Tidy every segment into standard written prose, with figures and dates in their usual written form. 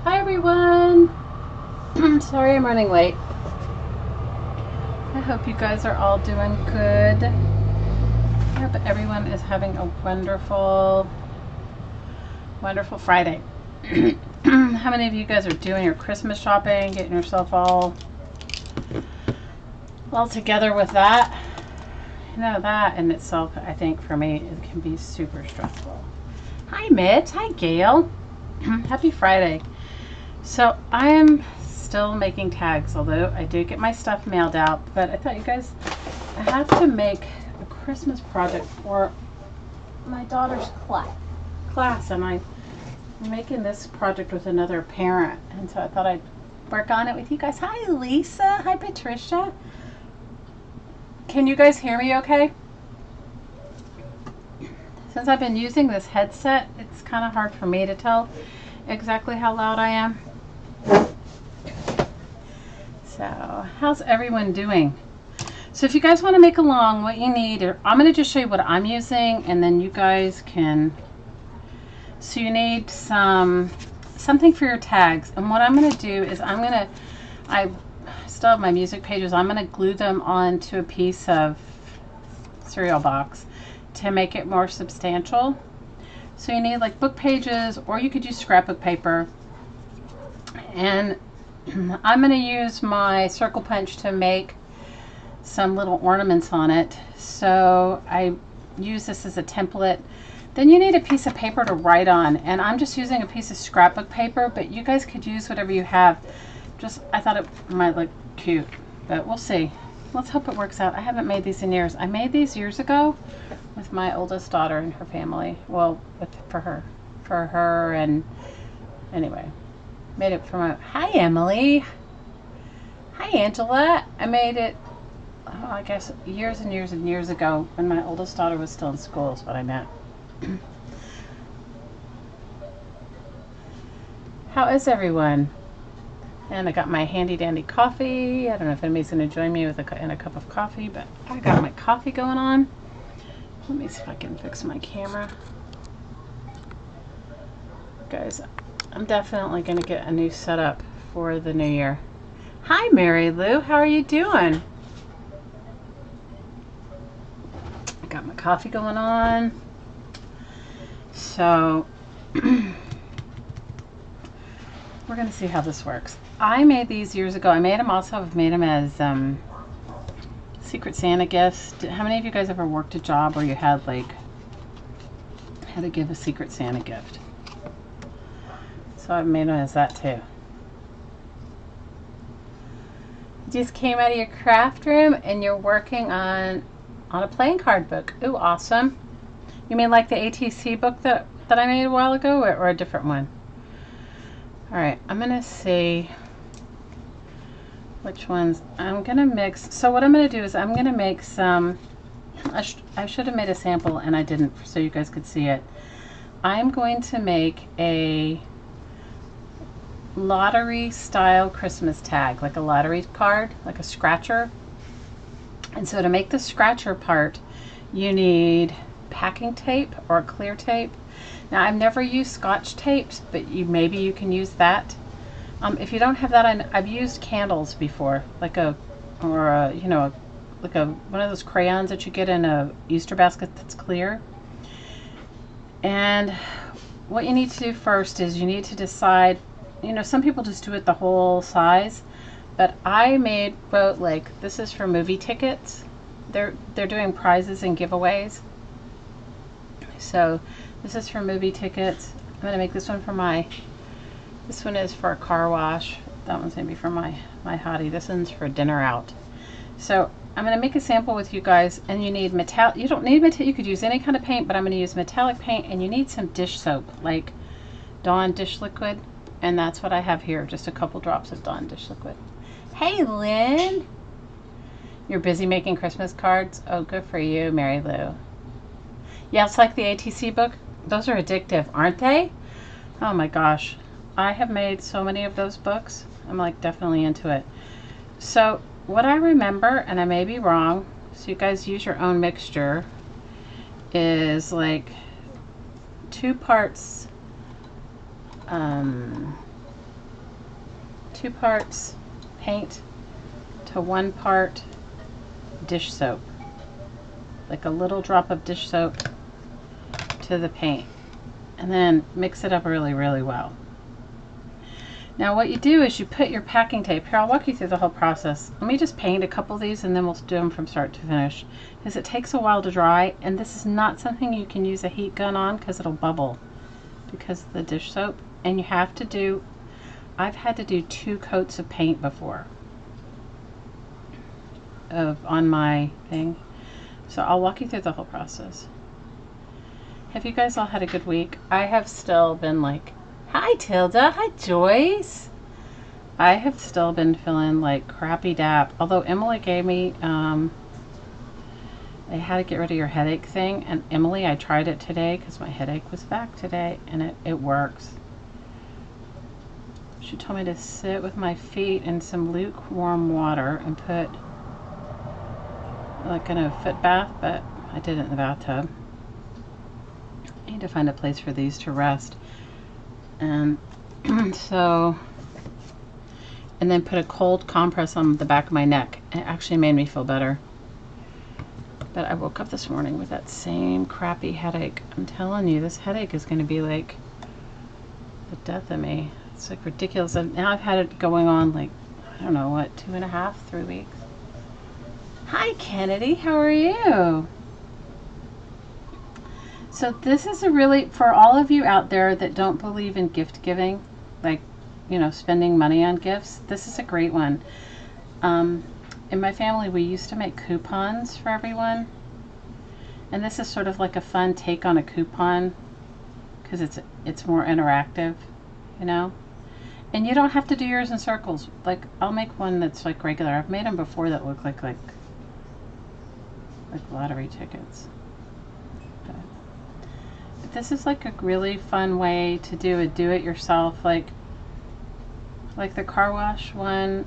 Hi everyone! Sorry I'm running late. I hope you guys are all doing good. I hope everyone is having a wonderful, wonderful Friday. How many of you guys are doing your Christmas shopping, getting yourself all together with that? You know, that in itself, I think for me, it can be super stressful. Hi Mitch, hi Gail. Happy Friday. So I am still making tags, although I do get my stuff mailed out, but I thought you guys, I have to make a Christmas project for my daughter's class, and I'm making this project with another parent, and so I thought I'd work on it with you guys. Hi Lisa, hi Patricia. Can you guys hear me okay? Since I've been using this headset, it's kind of hard for me to tell exactly how loud I am. So, how's everyone doing? So if you guys want to make along, what you need, I'm going to just show you what I'm using, and then you guys can, so you need something for your tags. And what I'm going to do is I still have my music pages. I'm going to glue them onto a piece of cereal box to make it more substantial. So you need like book pages, or you could use scrapbook paper. And I'm going to use my circle punch to make some little ornaments on it. So I use this as a template. Then you need a piece of paper to write on, and I'm just using a piece of scrapbook paper, but you guys could use whatever you have. I thought it might look cute, but we'll see. Let's hope it works out. I haven't made these in years. I made these years ago with my oldest daughter and her family. Well, for her, and anyway, made it for my, hi Emily, hi Angela. I made it, oh, I guess years and years and years ago when my oldest daughter was still in school is what I meant. How is everyone? And I got my handy dandy coffee. I don't know if anybody's going to join me with in a cup of coffee, but I got my coffee going on. Let me see if I can fix my camera. Guys, I'm definitely going to get a new setup for the new year. Hi Mary Lou, how are you doing? I got my coffee going on. So we're going to see how this works. I made these years ago. I made them also. I've made them as Secret Santa gifts. How many of you guys ever worked a job where you had to give a Secret Santa gift? So I've made them as that too. You just came out of your craft room and you're working on a playing card book. Ooh, awesome. You mean like the ATC book that I made a while ago, or a different one? All right, I'm gonna see which ones I'm gonna mix. So what I'm gonna do is I'm gonna make some, I should have made a sample and I didn't, so you guys could see it. I'm going to make a lottery style Christmas tag, like a lottery card, like a scratcher. And so to make the scratcher part, you need packing tape or clear tape. Now I've never used Scotch tapes, but maybe you can use that. If you don't have that, I've used candles before, like one of those crayons that you get in a Easter basket that's clear. And what you need to do first is you need to decide, some people just do it the whole size, but I wrote like, this is for movie tickets. They're doing prizes and giveaways. So this is for movie tickets. I'm going to make this one this one is for a car wash. That one's going to be for my hottie. This one's for dinner out. So I'm going to make a sample with you guys, and you need metallic. You don't need metallic. You could use any kind of paint, but I'm going to use metallic paint, and you need some dish soap, like Dawn dish liquid, and that's what I have here, just a couple drops of Dawn dish liquid. Hey Lynn, you're busy making Christmas cards? Oh, good for you, Mary Lou. Yeah, it's like the ATC book. Those are addictive, aren't they? Oh my gosh. I have made so many of those books. I'm like definitely into it. So what I remember, and I may be wrong, so you guys use your own mixture, is like 2 parts 2 parts paint to 1 part dish soap. Like a little drop of dish soap to the paint. And then mix it up really, really well. Now what you do is you put your packing tape, here I'll walk you through the whole process. Let me just paint a couple of these and then we'll do them from start to finish. Because it takes a while to dry, and this is not something you can use a heat gun on because it'll bubble because of the dish soap. And you have to do, I've had to do 2 coats of paint before on my thing. So I'll walk you through the whole process. Have you guys all had a good week? I have still been like, hi Tilda, hi Joyce. I have still been feeling like crappy dap. Although Emily gave me, I had to get rid of your headache thing. And Emily, I tried it today because my headache was back today, and it works. She told me to sit with my feet in some lukewarm water and put like in a foot bath, but I did it in the bathtub. I need to find a place for these to rest. And so, and then put a cold compress on the back of my neck. It actually made me feel better. But I woke up this morning with that same crappy headache. I'm telling you, this headache is going to be like the death of me. It's like ridiculous. And now I've had it going on like, I don't know what, 2.5, 3 weeks. Hi Kennedy, how are you? So this is a really, for all of you out there that don't believe in gift giving, like, you know, spending money on gifts, this is a great one. In my family, we used to make coupons for everyone. And this is sort of like a fun take on a coupon because it's more interactive, you know. And you don't have to do yours in circles. Like, I'll make one that's like regular. I've made them before that look like lottery tickets. But this is like a really fun way to do a do-it-yourself, like the car wash one.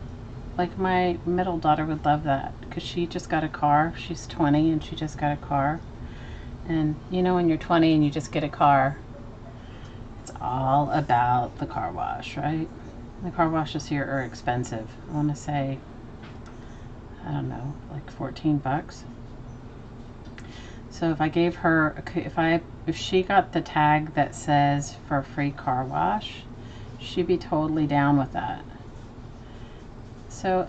Like my middle daughter would love that because she just got a car. She's 20 and she just got a car. And you know, when you're 20 and you just get a car, it's all about the car wash, right? The car washes here are expensive. I want to say, I don't know, like 14 bucks. So if I gave her, if she got the tag that says for a free car wash, she'd be totally down with that. So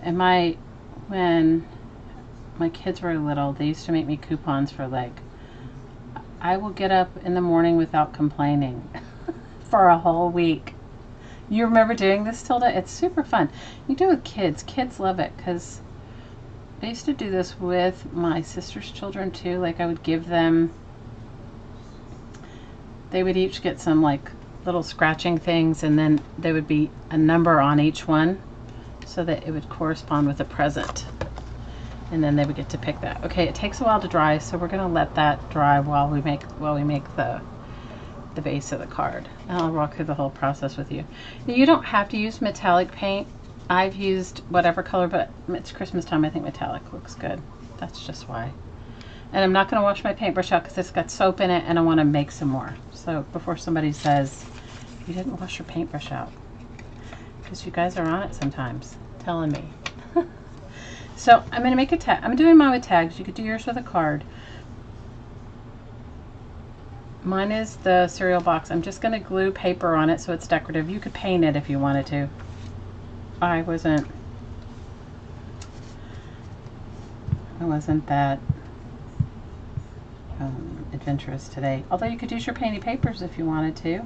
when my kids were little, they used to make me coupons for like, I will get up in the morning without complaining for a whole week. You remember doing this, Tilda? It's super fun. You do it with kids. Kids love it because I used to do this with my sister's children too. Like I would give them, they would each get some like little scratching things, and then there would be a number on each one so that it would correspond with a present. And then they would get to pick that. Okay, it takes a while to dry, so we're gonna let that dry while we make the base of the card. And I'll walk through the whole process with you. You don't have to use metallic paint. I've used whatever color, but it's Christmas time. I think metallic looks good. That's just why. And I'm not gonna wash my paintbrush out because it's got soap in it and I wanna make some more. So before somebody says, you didn't wash your paintbrush out. Because you guys are on it sometimes, telling me. So I'm gonna make a tag. I'm doing mine with tags. You could do yours with a card. Mine is the cereal box. I'm just gonna glue paper on it so it's decorative. You could paint it if you wanted to. I wasn't that adventurous today. Although you could use your painty papers if you wanted to.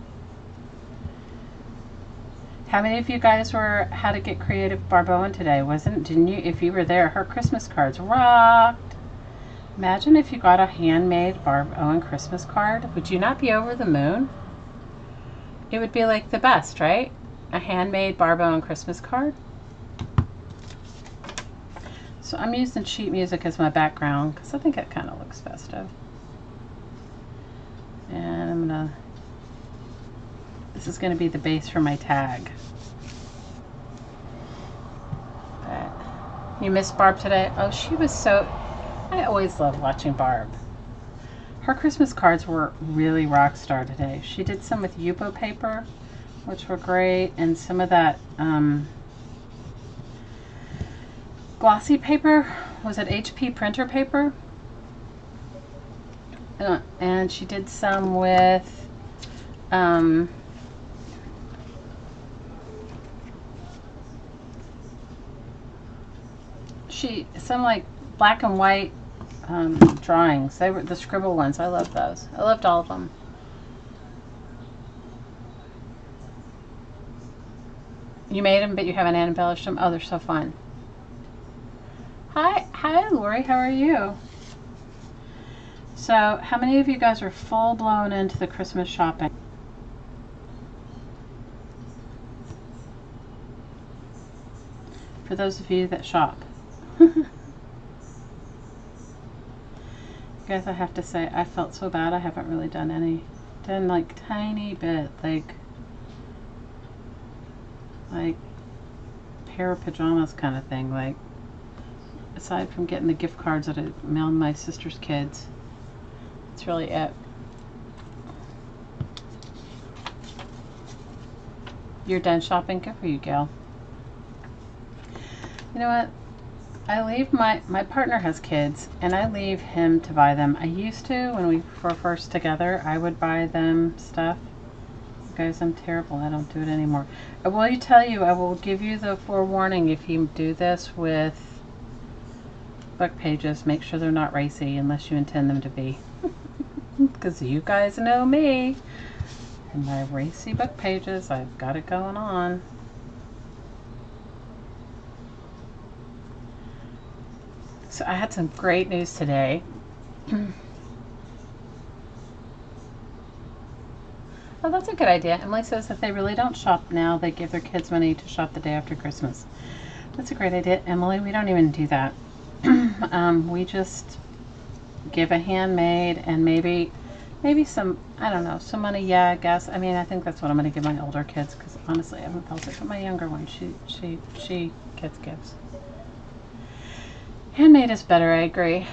How many of you guys had to get creative Barboan today? Didn't you? If you were there, her Christmas cards rocked. Imagine if you got a handmade Barboan Christmas card. Would you not be over the moon? It would be like the best, right? A handmade Barboan Christmas card. So I'm using sheet music as my background because I think it kind of looks festive. And this is going to be the base for my tag. You missed Barb today? Oh, she was so... I always love watching Barb. Her Christmas cards were really rock star today. She did some with Yupo paper, which were great, and some of that glossy paper. Was it HP printer paper? And she did some with some like black and white drawings. They were the scribble ones. I love those. I loved all of them. You made them, but you haven't embellished them. Oh, they're so fun. Hi, Lori. How are you? So, how many of you guys are full blown into the Christmas shopping? For those of you that shop. Guys, I have to say, I felt so bad. I haven't really done any. Done like tiny bit, like pair of pajamas kind of thing. Like, aside from getting the gift cards that I mailed my sister's kids, that's really it. You're done shopping? Good for you, Gail. You know what? I leave my partner has kids, and I leave him to buy them. I used to, when we were first together, I would buy them stuff. Guys, I'm terrible. I don't do it anymore. I will tell you, I will give you the forewarning if you do this with book pages. Make sure they're not racy unless you intend them to be. Because you guys know me. And my racy book pages, I've got it going on. So I had some great news today. Oh, that's a good idea. Emily says that they really don't shop now. They give their kids money to shop the day after Christmas. That's a great idea, Emily. We don't even do that. We just give a handmade and maybe some, I don't know, some money. Yeah, I guess. I mean, I think that's what I'm going to give my older kids, because honestly, I haven't felt it. But my younger one, she gets gifts. Handmade is better, I agree.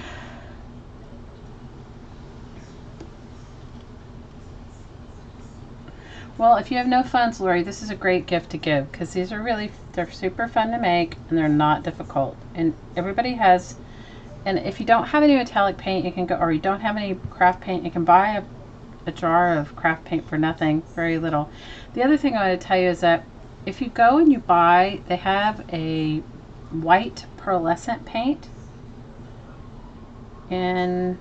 Well, if you have no funds, Lori, this is a great gift to give, because these are really, they're super fun to make, and they're not difficult. And everybody has, and if you don't have any metallic paint, you can go, or you don't have any craft paint, you can buy a jar of craft paint for nothing, very little. The other thing I want to tell you is that if you go and you buy, they have a white pearlescent paint in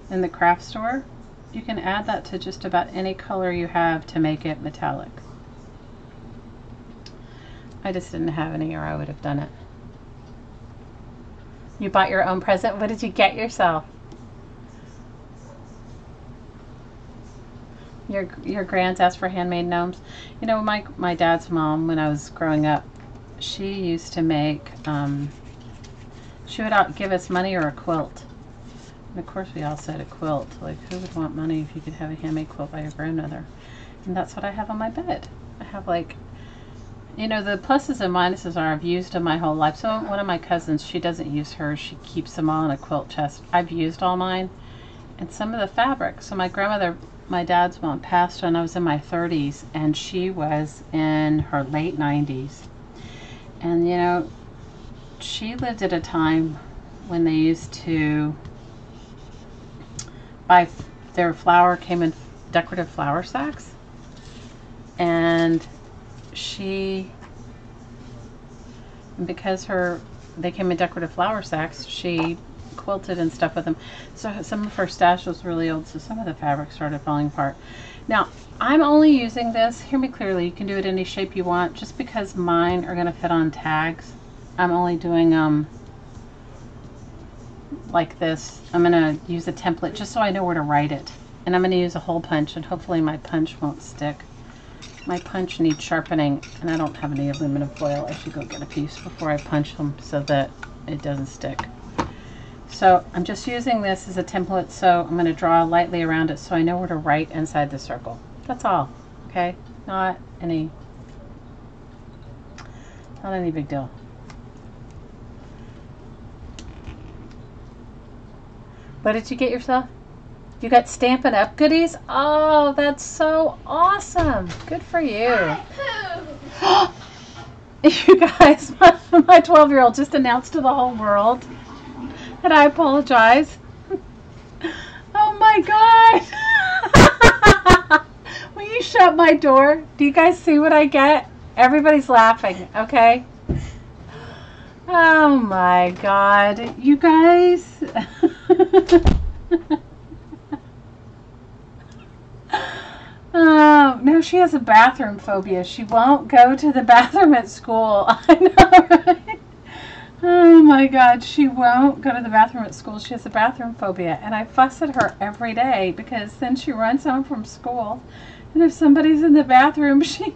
the craft store. You can add that to just about any color you have to make it metallic. I just didn't have any, or I would have done it. You bought your own present? What did you get yourself? Your grands asked for handmade gnomes. You know, my dad's mom, when I was growing up, she used to make, she would give us money or a quilt. And of course we all said a quilt. Like, who would want money if you could have a handmade quilt by your grandmother? And that's what I have on my bed. I have, like, you know, the pluses and minuses are I've used them my whole life. So one of my cousins, she doesn't use hers. She keeps them all in a quilt chest. I've used all mine. And some of the fabric. So my grandmother, my dad's mom, passed when I was in my 30s, and she was in her late 90s. And, you know, she lived at a time when they used to buy, their flour came in decorative flour sacks, and because they came in decorative flour sacks, she quilted and stuff with them. So some of her stash was really old, so some of the fabric started falling apart. Now, I'm only using this, hear me clearly, you can do it any shape you want. Just because mine are going to fit on tags, I'm only doing like this. I'm going to use a template just so I know where to write it. And I'm going to use a hole punch, and hopefully my punch won't stick. My punch needs sharpening, and I don't have any aluminum foil. I should go get a piece before I punch them so that it doesn't stick. So I'm just using this as a template, so I'm going to draw lightly around it so I know where to write inside the circle. That's all, okay? Not any big deal. What did you get yourself? You got Stampin' Up goodies? Oh, that's so awesome. Good for you. You guys, my 12-year-old just announced to the whole world that I apologize. Oh my God. Will you shut my door? Do you guys see what I get? Everybody's laughing, okay? Oh my God. You guys. Oh, no, she has a bathroom phobia. She won't go to the bathroom at school. I know, right? Oh my God, she won't go to the bathroom at school. She has a bathroom phobia. And I fuss at her every day because then she runs home from school. And if somebody's in the bathroom, she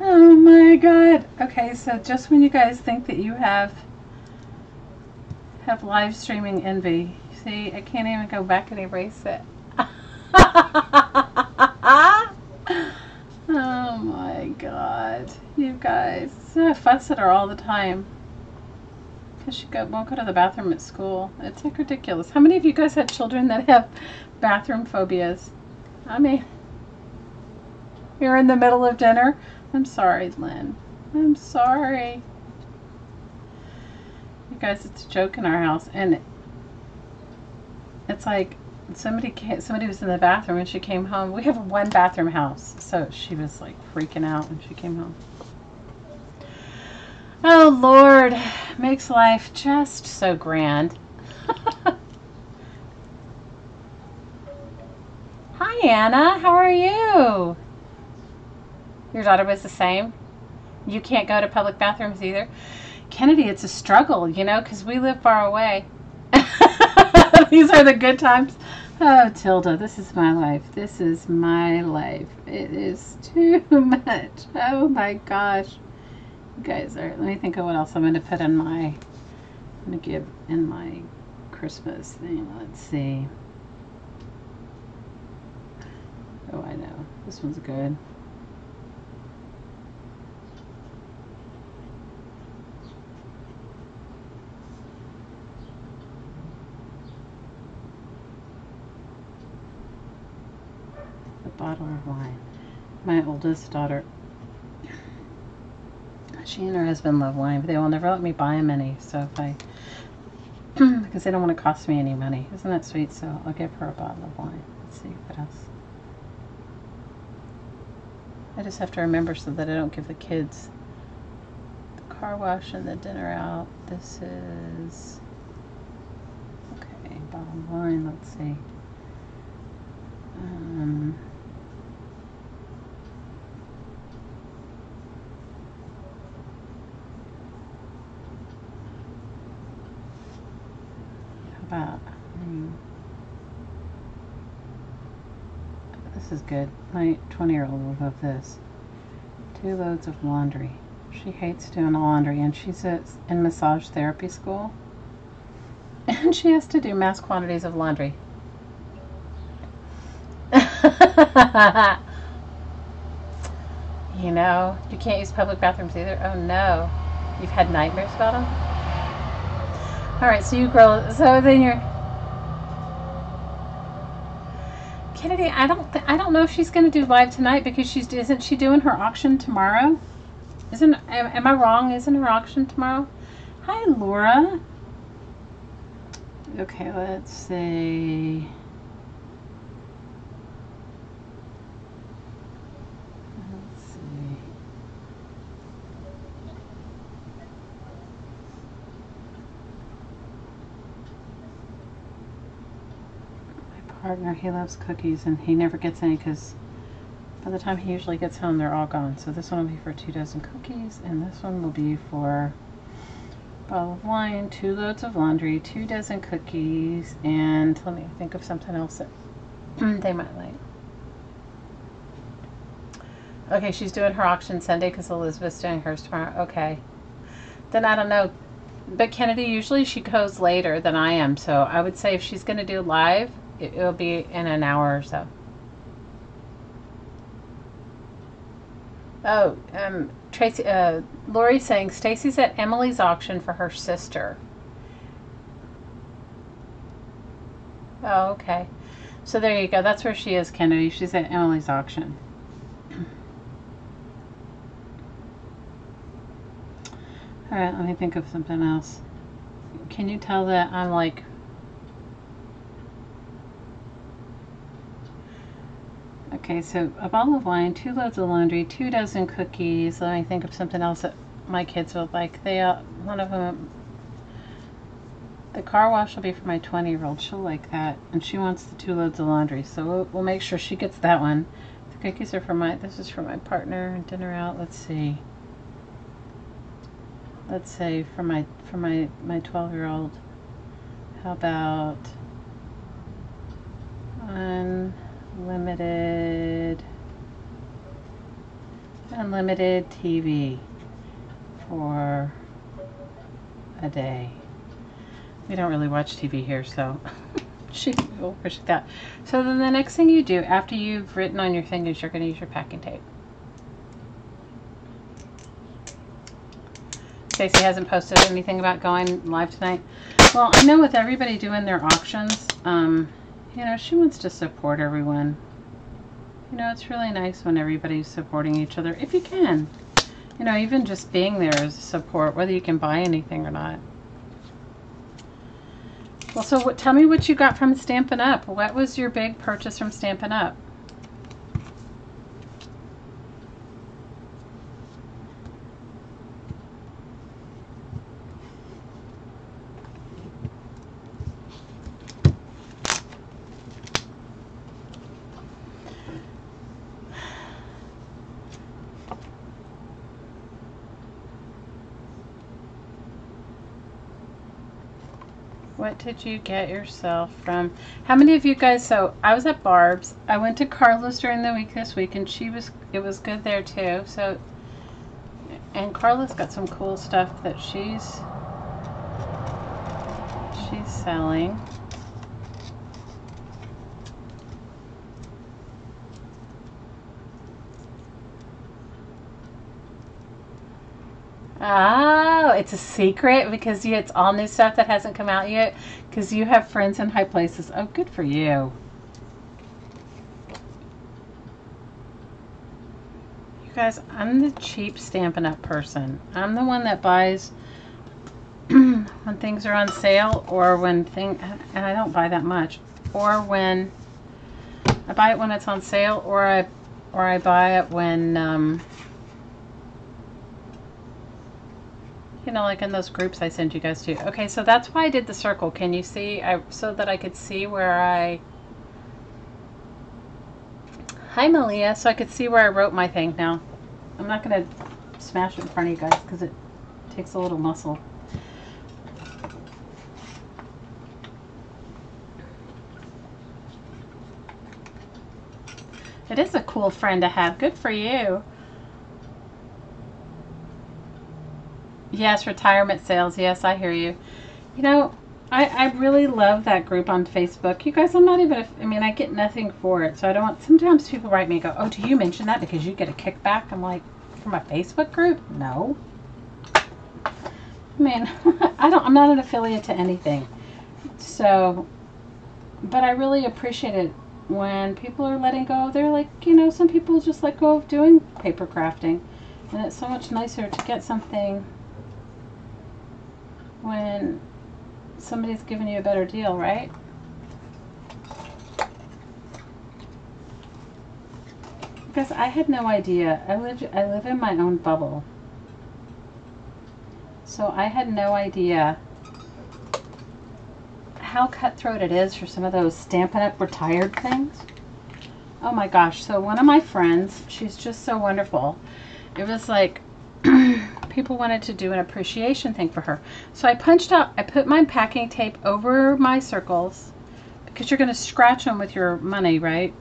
oh my God. Okay, so just when you guys think that you have live streaming envy, see, I can't even go back and erase it. Oh my God, you guys. I fuss at her all the time because she won't go to the bathroom at school. It's like ridiculous. How many of you guys have children that have bathroom phobias? I mean, you're in the middle of dinner. I'm sorry, Lynn. I'm sorry. You guys, it's a joke in our house, and it's like somebody was in the bathroom and she came home. We have a one bathroom house, so she was like freaking out when she came home. Oh Lord, makes life just so grand. Hi Anna, how are you? Your daughter was the same? You can't go to public bathrooms either? Kennedy, it's a struggle, you know, because we live far away. These are the good times. Oh, Tilda, this is my life. This is my life. It is too much. Oh my gosh. You guys are, let me think of what else I'm going to put in I'm going to give in my Christmas thing. Let's see. Oh, I know. This one's good. Bottle of wine. My oldest daughter, she and her husband love wine, but they will never let me buy them any. So if I, because they don't want to cost me any money. Isn't that sweet? So I'll give her a bottle of wine. Let's see what else. I just have to remember so that I don't give the kids the car wash and the dinner out. This is, okay, bottle of wine. Let's see. This is good. My 20-year-old will love this. 2 loads of laundry. She hates doing the laundry, and she's in massage therapy school, and she has to do mass quantities of laundry. You know, you can't use public bathrooms either. Oh no, you've had nightmares about them. All right, so you girl. So then you're Kennedy. I don't know if she's going to do live tonight because isn't she doing her auction tomorrow? Am I wrong? Isn't her auction tomorrow? Hi, Laura. Okay, let's see. Partner, he loves cookies and he never gets any because by the time he usually gets home they're all gone. So this one will be for 2 dozen cookies, and this one will be for a bottle of wine, 2 loads of laundry, 2 dozen cookies, and let me think of something else that they might like. Okay, she's doing her auction Sunday because Elizabeth's doing hers tomorrow. Okay, then I don't know, but Kennedy, usually she goes later than I am, so I would say if she's going to do live, it'll be in an hour or so. Oh, Tracy, Lori's saying Stacy's at Emily's auction for her sister. Oh, okay. So there you go. That's where she is, Kennedy. She's at Emily's auction. All right, let me think of something else. Can you tell that I'm like... Okay, so a bottle of wine, 2 loads of laundry, 2 dozen cookies. Let me think of something else that my kids would like. They, one of them, the car wash will be for my 20-year-old. She'll like that, and she wants the 2 loads of laundry, so we'll make sure she gets that one. The cookies are for this is for my partner. Dinner out. Let's see. Let's say for my 12-year-old. How about unlimited TV for a day. We don't really watch TV here, so she will appreciate that. So then the next thing you do after you've written on your thing is you're going to use your packing tape. Stacey hasn't posted anything about going live tonight. Well, I know with everybody doing their auctions, you know, she wants to support everyone. You know, it's really nice when everybody's supporting each other, if you can. You know, even just being there is support, whether you can buy anything or not. Well, so tell me what you got from Stampin' Up. What was your big purchase from Stampin' Up? What did you get yourself from? How many of you guys, so I was at Barb's. I went to Carla's during the week this week, and it was good there too. So, and Carla's got some cool stuff that she's selling. Oh, it's a secret because it's all new stuff that hasn't come out yet because you have friends in high places. Oh, good for you. You guys, I'm the cheap Stampin' Up person. I'm the one that buys when things are on sale or when and I don't buy that much, or when I buy it when it's on sale, or I buy it when you know, like in those groups I send you guys to. Okay, so that's why I did the circle. Can you see? So that I could see where Hi, Malia. So I could see where I wrote my thing now. I'm not going to smash it in front of you guys because it takes a little muscle. It is a cool friend to have. Good for you. Yes, retirement sales. Yes, I hear you. You know, I really love that group on Facebook. You guys, I'm not even, I mean, I get nothing for it. So I don't, sometimes people write me and go, oh, do you mention that because you get a kickback? I'm like, from a Facebook group? No. I mean, I'm not an affiliate to anything. So, but I really appreciate it when people are letting go. They're like, you know, some people just let go of doing paper crafting. And it's so much nicer to get something when somebody's giving you a better deal, right? Because I had no idea. I live in my own bubble. So I had no idea how cutthroat it is for some of those Stampin' Up! Retired things. Oh my gosh. So one of my friends, she's just so wonderful. It was like people wanted to do an appreciation thing for her. So I put my packing tape over my circles because you're going to scratch them with your money, right?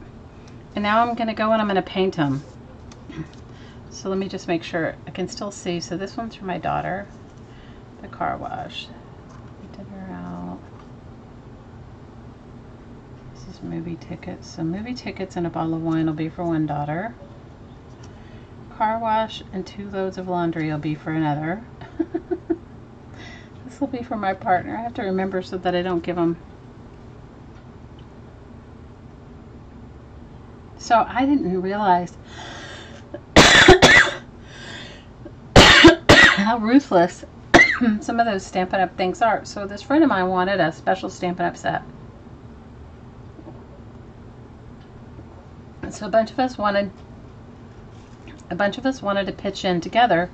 And now I'm going to go and I'm going to paint them. So let me just make sure I can still see. So this one's for my daughter, the car wash. Dinner out. This is movie tickets. So movie tickets and a bottle of wine will be for one daughter. Car wash and 2 loads of laundry will be for another. This will be for my partner. I have to remember so that I don't give them So I didn't realize how ruthless some of those Stampin' Up! Things are. So this friend of mine wanted a special Stampin' Up! Set. So a bunch of us wanted to pitch in together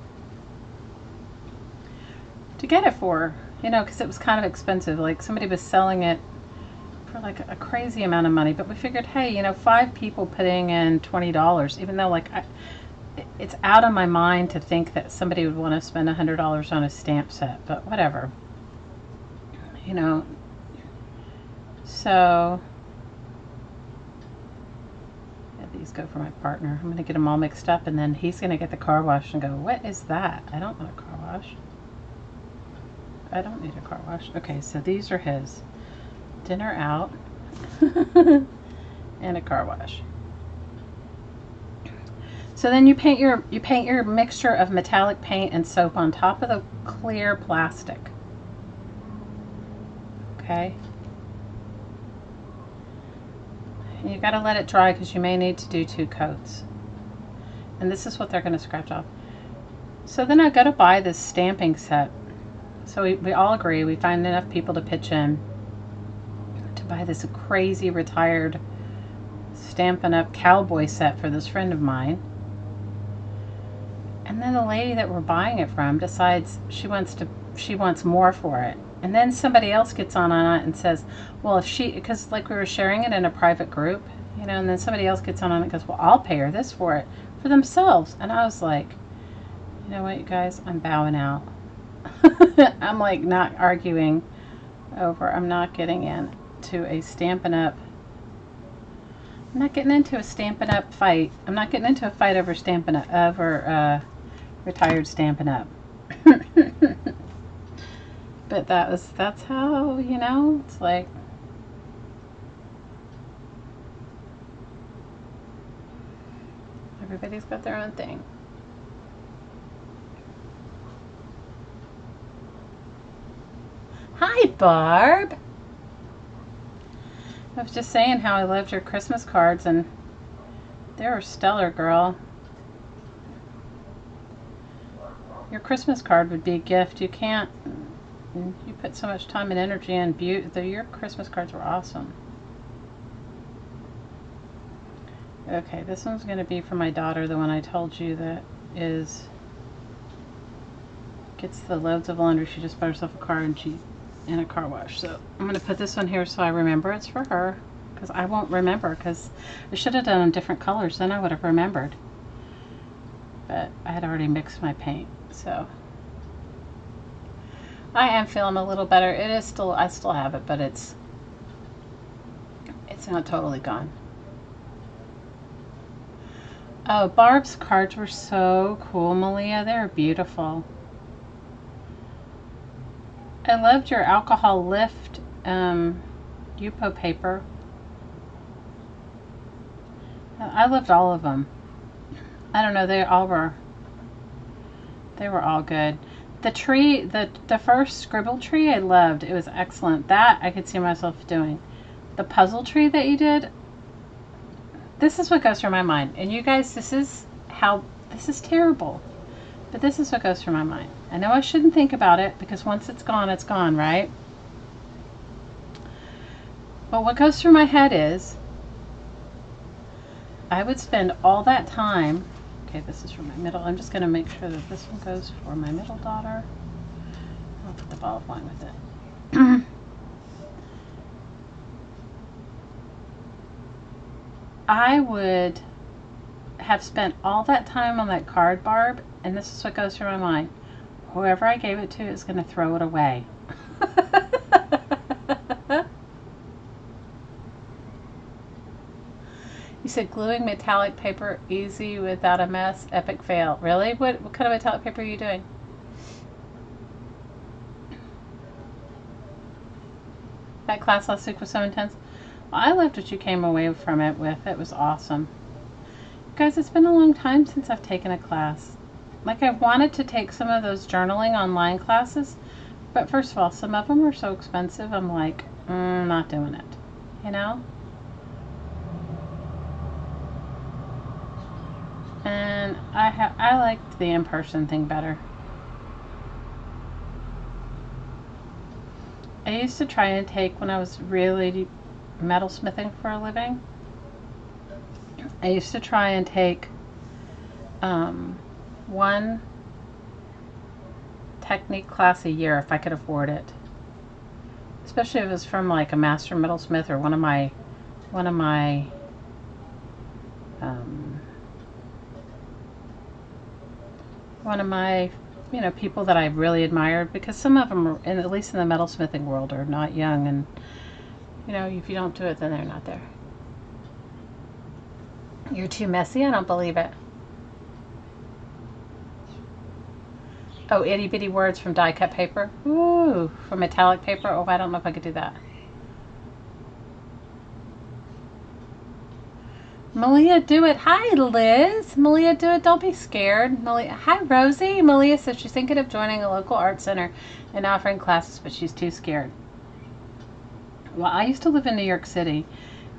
to get it for her, you know, because it was kind of expensive. Like somebody was selling it for like a crazy amount of money, but we figured, hey, you know, 5 people putting in $20, even though like it's out of my mind to think that somebody would want to spend $100 on a stamp set, but whatever, you know. So these go for my partner. I'm going to get them all mixed up, and then he's going to get the car wash and go, what is that? I don't want a car wash. I don't need a car wash. Okay, so these are his. Dinner out and a car wash. So then you paint your mixture of metallic paint and soap on top of the clear plastic. Okay. And you got to let it dry because you may need to do 2 coats. And this is what they're going to scratch off. So then I got to buy this stamping set. So we all agree, we find enough people to pitch in to buy this crazy retired Stampin' Up! Cowboy set for this friend of mine. And then the lady that we're buying it from decides she wants more for it. And then somebody else gets on it and says, well, because like we were sharing it in a private group, you know, and then somebody else gets on it and goes, well, I'll pay her this for it, for themselves. And I was like, you know what, you guys, I'm bowing out. I'm like not arguing over, I'm not getting into a Stampin' Up. I'm not getting into a Stampin' Up fight. I'm not getting into a fight over Stampin' Up, over retired Stampin' Up. But that's how, you know, it's like, everybody's got their own thing. Hi, Barb. I was just saying how I loved your Christmas cards, and they were stellar, girl. Your Christmas card would be a gift. You can't, you put so much time and energy and beauty. Your Christmas cards were awesome. Okay, this one's going to be for my daughter, the one I told you that gets the loads of laundry. She just bought herself a car and a car wash. So I'm going to put this one here so I remember it's for her, because I won't remember, because I should have done them different colors, then I would have remembered. But I had already mixed my paint, so I am feeling a little better. It is still, I still have it, but it's not totally gone. Oh, Barb's cards were so cool, Malia. They're beautiful. I loved your alcohol lift Yupo paper. I loved all of them. I don't know, they were all good. The tree, the first scribble tree, I loved. It was excellent. That I could see myself doing. The puzzle tree that you did, this is what goes through my mind. And you guys, this is terrible. But this is what goes through my mind. I know I shouldn't think about it, because once it's gone, right? But what goes through my head is, I would spend all that time, okay, this is for my middle, I'm just going to make sure that this one goes for my middle daughter. I'll put the ball of wine with it. I would have spent all that time on that card, Barb, and this is what goes through my mind. Whoever I gave it to is going to throw it away. You said gluing metallic paper easy without a mess, epic fail. Really? What kind of metallic paper are you doing? That class last week was so intense. Well, I loved what you came away from it with. It was awesome. Guys, it's been a long time since I've taken a class. Like, I wanted to take some of those journaling online classes, but first of all, some of them are so expensive, I'm like, not doing it, you know? I liked the in-person thing better. I used to try and take, when I was really metalsmithing for a living, I used to try and take one technique class a year if I could afford it. Especially if it was from like a master metalsmith or one of my people that I really admired, because some of them, at least in the metalsmithing world, are not young, and if you don't do it, then they're not there. You're too messy? I don't believe it. Oh, itty bitty words from die cut paper. Ooh, from metallic paper. Oh, I don't know if I could do that. Malia, do it. Hi, Liz. Malia, do it. Don't be scared. Malia, hi, Rosie. Malia says she's thinking of joining a local art center and offering classes, but she's too scared. Well, I used to live in New York City,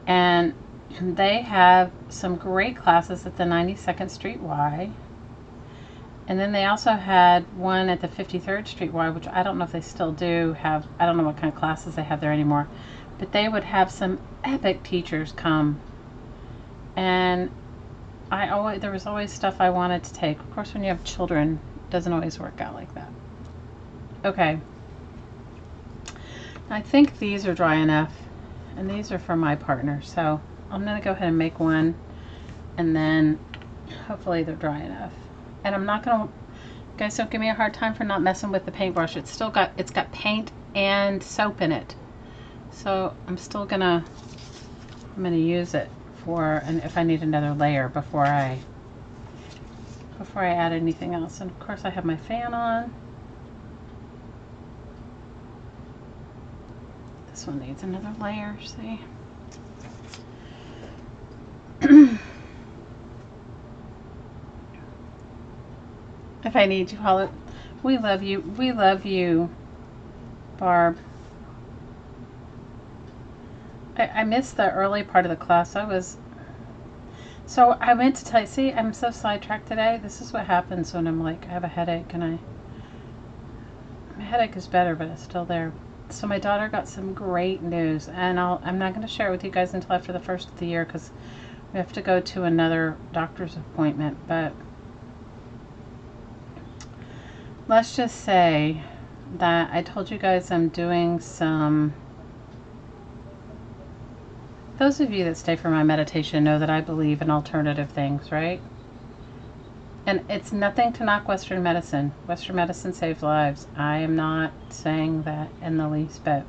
and they have some great classes at the 92nd Street Y. And then they also had one at the 53rd Street Y, which I don't know if they still do have. I don't know what kind of classes they have there anymore. But they would have some epic teachers come. And there was always stuff I wanted to take. Of course, when you have children, it doesn't always work out like that. Okay. I think these are dry enough. And these are for my partner. So I'm going to go ahead and make one. And then hopefully they're dry enough. And I'm not going to, guys, don't give me a hard time for not messing with the paintbrush. It's got paint and soap in it. So I'm going to use it and if I need another layer before I add anything else. And of course I have my fan on. This one needs another layer, see? If I need you, Holly. We love you. We love you, Barb. I missed the early part of the class. So I meant to tell you, see, I'm so sidetracked today. This is what happens when I'm like, I have a headache, and my headache is better, but it's still there. So my daughter got some great news, and I'm not going to share it with you guys until after the first of the year, because we have to go to another doctor's appointment. But let's just say that I told you guys I'm doing some. Those of you that stay for my meditation know that I believe in alternative things, right? And it's nothing to knock Western medicine. Western medicine saves lives. I am not saying that in the least bit.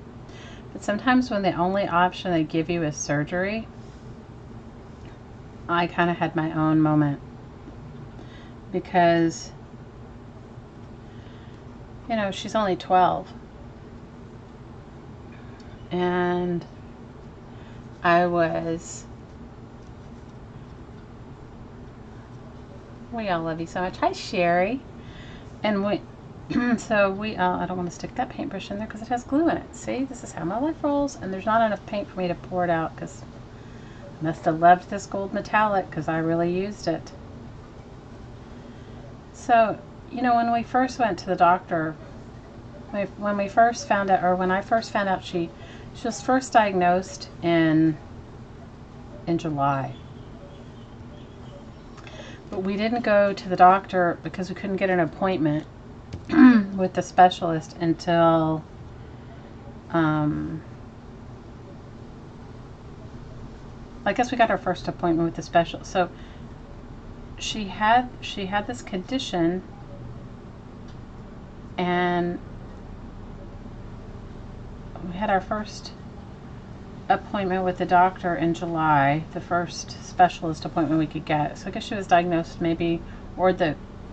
But sometimes when the only option they give you is surgery, I kind of had my own moment. Because, she's only 12. And we all love you so much. Hi, Sherry. And I don't want to stick that paintbrush in there because it has glue in it. See, this is how my life rolls, and there's not enough paint for me to pour it out because I must have loved this gold metallic because I really used it. So, when we first went to the doctor, when I first found out she was first diagnosed in July. But we didn't go to the doctor because we couldn't get an appointment with the specialist until I guess we got our first appointment with the specialist. So she had this condition, and we had our first appointment with the doctor in July, the first specialist appointment we could get. So I guess she was diagnosed maybe, or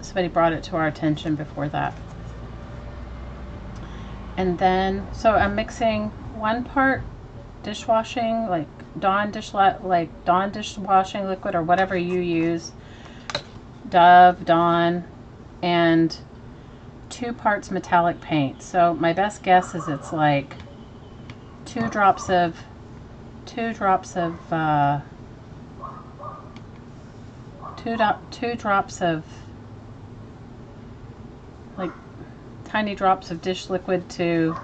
somebody brought it to our attention before that. And then, so I'm mixing 1 part dishwashing, like Dawn dishwashing liquid or whatever you use, Dove, Dawn, and 2 parts metallic paint. So my best guess is it's like 2 drops of two drops of, like, tiny drops of dish liquid to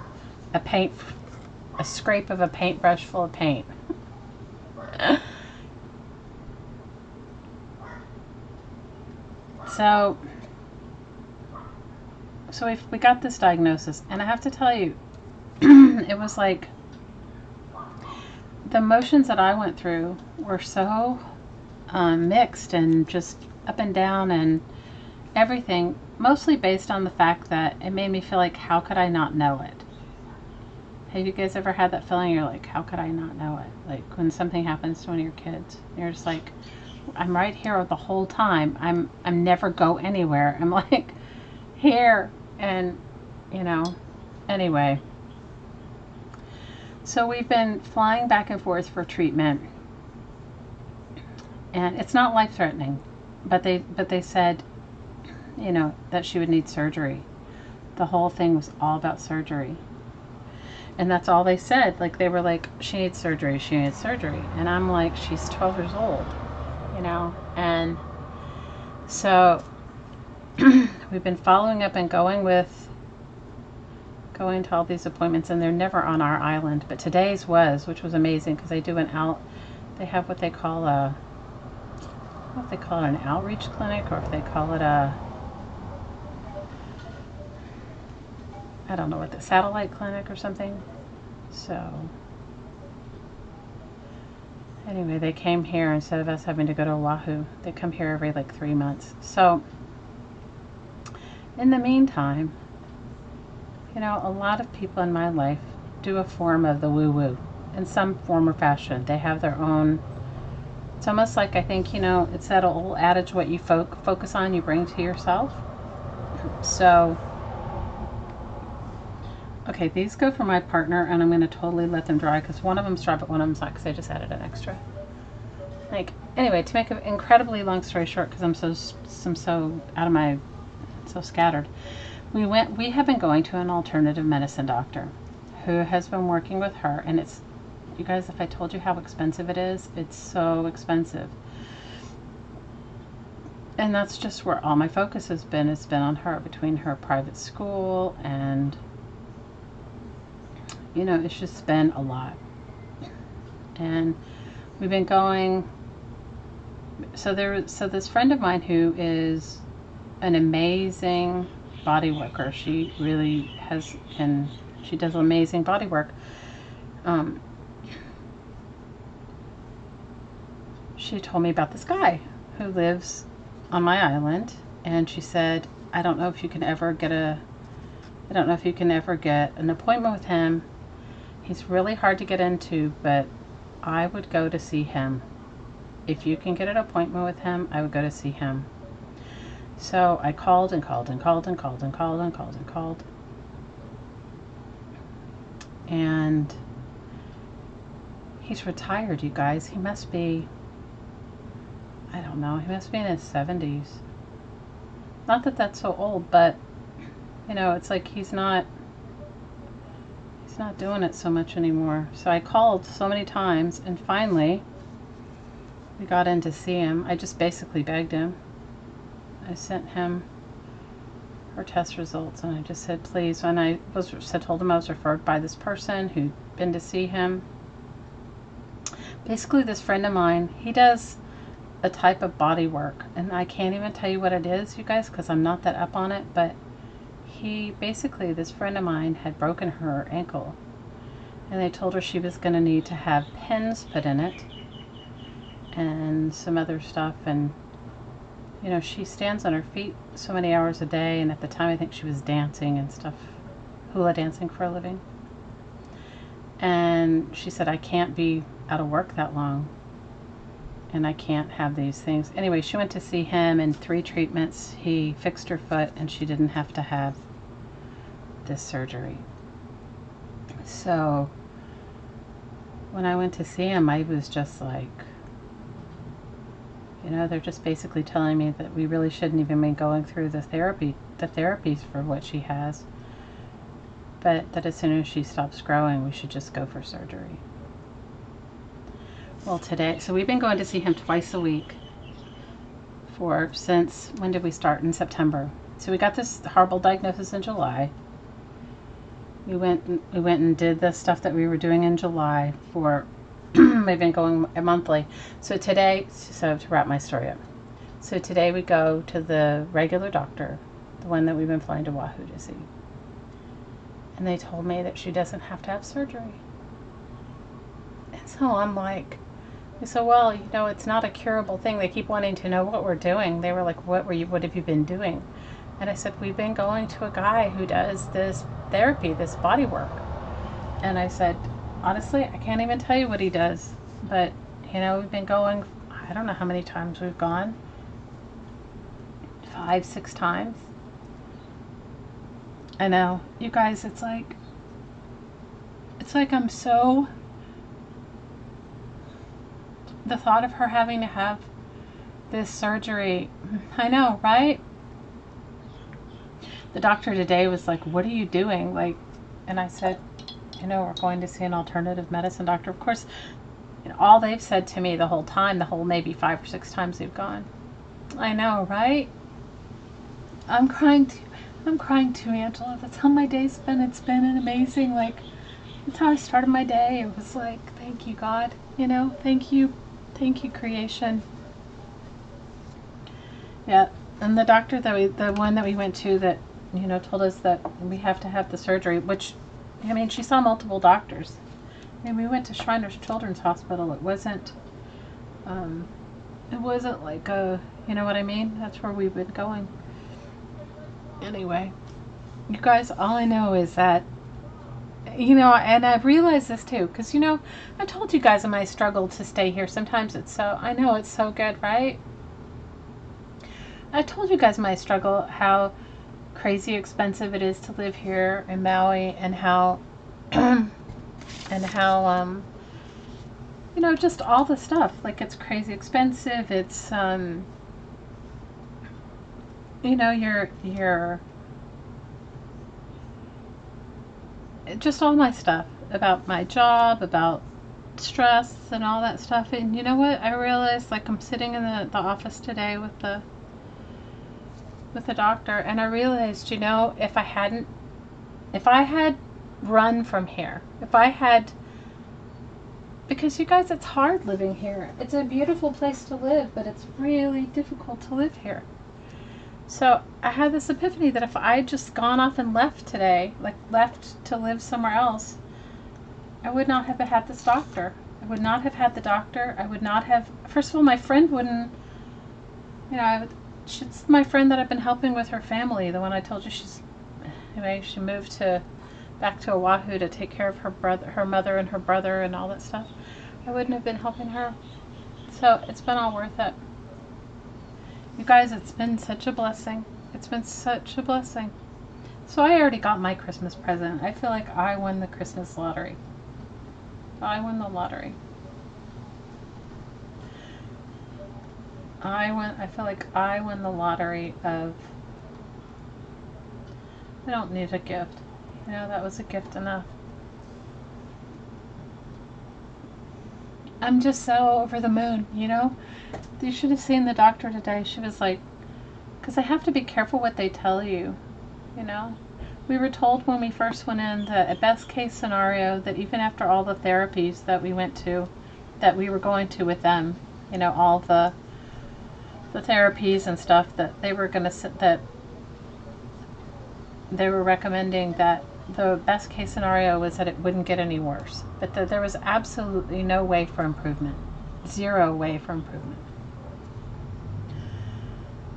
a scrape of a paintbrush full of paint. So we got this diagnosis, and I have to tell you, it was like the emotions that I went through were so mixed and just up and down and everything, mostly based on the fact that it made me feel like, how could I not know it? Have you guys ever had that feeling? You're like, how could I not know it? Like when something happens to one of your kids, you're just like, I'm right here the whole time. I'm never go anywhere. I'm like here, and anyway. So we've been flying back and forth for treatment, and it's not life-threatening, but they said, that she would need surgery. The whole thing was all about surgery. And that's all they said. Like, they were like, she needs surgery, she needs surgery. And I'm like, she's 12 years old, And so we've been following up and going to all these appointments, and they're never on our island. But today's was, which was amazing, because they have what they call I don't know if they call it an outreach clinic, or if they call it I don't know what, the satellite clinic or something. So anyway, they came here instead of us having to go to Oahu. They come here every 3 months. So in the meantime, a lot of people in my life do a form of the woo-woo in some form or fashion. They have their own. It's almost like, I think, it's that old adage, what you focus on, you bring to yourself. So okay, these go for my partner, and I'm going to totally let them dry, because one of them's dry, but one of them's not, because I just added an extra. Anyway, to make an incredibly long story short, because I'm so out of my, so scattered. We have been going to an alternative medicine doctor who has been working with her, and it's, you guys, if I told you how expensive it is, it's so expensive. And that's just where all my focus has been. It's been on her, between her private school and it's just been a lot. And we've been going, so this friend of mine who is an amazing body worker, she really has, and she does amazing body work. She told me about this guy who lives on my island, and she said, I don't know if you can ever get an appointment with him. He's really hard to get into, but I would go to see him. If you can get an appointment with him, I would go to see him. So I called and called and called and called and called and called and called. And he's retired, you guys. He must be, I don't know, he must be in his 70s. Not that that's so old, but, it's like he's not doing it so much anymore. So I called so many times, and finally we got in to see him. I just basically begged him. I sent him her test results, and I just said, please, when I told him I was referred by this person who'd been to see him. Basically, this friend of mine, he does a type of body work, and I can't even tell you what it is, you guys, because I'm not that up on it, but this friend of mine had broken her ankle, and they told her she was going to need to have pins put in it and some other stuff. And she stands on her feet so many hours a day, and at the time I think she was dancing and stuff, hula dancing for a living. And she said, I can't be out of work that long, and I can't have these things. Anyway, she went to see him, and 3 treatments. He fixed her foot, and she didn't have to have this surgery. So when I went to see him, I was just like, they're just basically telling me that we really shouldn't even be going through the therapies for what she has, but that as soon as she stops growing, we should just go for surgery. Well, today, so we've been going to see him twice a week for since, when did we start? In September. So we got this horrible diagnosis in July. We went and did the stuff that we were doing in July for, we've been going monthly. So today, so to wrap my story up. So today we go to the regular doctor, the one that we've been flying to Oahu to see. And they told me that she doesn't have to have surgery. And so I'm like, so well, you know, it's not a curable thing. They keep wanting to know what we're doing. They were like, what have you been doing? And I said, we've been going to a guy who does this therapy, this body work. And I said, honestly, I can't even tell you what he does. But, you know, we've been going, I don't know how many times we've gone. 5, 6 times. I know. You guys, it's like I'm so, the thought of her having to have this surgery, I know, right? The doctor today was like, what are you doing? Like, and I said, you know, we're going to see an alternative medicine doctor. Of course, you know, all they've said to me the whole time, the whole maybe 5 or 6 times they've gone. I know, right? I'm crying too, Angela. That's how my day's been. It's been an amazing, like, that's how I started my day. It was like, thank you, God. You know, thank you, creation. Yeah, and the doctor the one that we went to that, you know, told us that we have to have the surgery, which, I mean, she saw multiple doctors. I mean, we went to Shriners Children's Hospital. It wasn't like a, you know what I mean? That's where we've been going. Anyway, you guys, all I know is that, you know, and I've realized this too, because, you know, I told you guys in my struggle to stay here. Sometimes it's so, I know it's so good, right? I told you guys my struggle, how crazy expensive it is to live here in Maui, and how, you know, just all the stuff. Like, it's crazy expensive. It's, you know, you're just all my stuff about my job, about stress and all that stuff. And you know what? I realized, like, I'm sitting in the office today with the doctor, and I realized, you know, if I had run from here, because you guys, it's hard living here. It's a beautiful place to live, but it's really difficult to live here. So I had this epiphany that if I had just gone off and left today, like left to live somewhere else, I would not have had this doctor. I would not have had the doctor. I would not have, first of all, my friend wouldn't, you know, she's my friend that I've been helping with her family. The one I told you, anyway, she moved back to Oahu to take care of her mother and her brother and all that stuff. I wouldn't have been helping her. So it's been all worth it. You guys, it's been such a blessing. It's been such a blessing. So I already got my Christmas present. I feel like I won the Christmas lottery. I won the lottery. I feel like I won the lottery of, I don't need a gift. You know, that was a gift enough. I'm just so over the moon, you know? You should have seen the doctor today. She was like, because I have to be careful what they tell you, you know? We were told when we first went in that a best case scenario, that even after all the therapies that we went to, that we were going to with them, you know, all the therapies and stuff, that they were going to, that they were recommending that the best case scenario was that it wouldn't get any worse, but that there was absolutely no way for improvement, 0 way for improvement.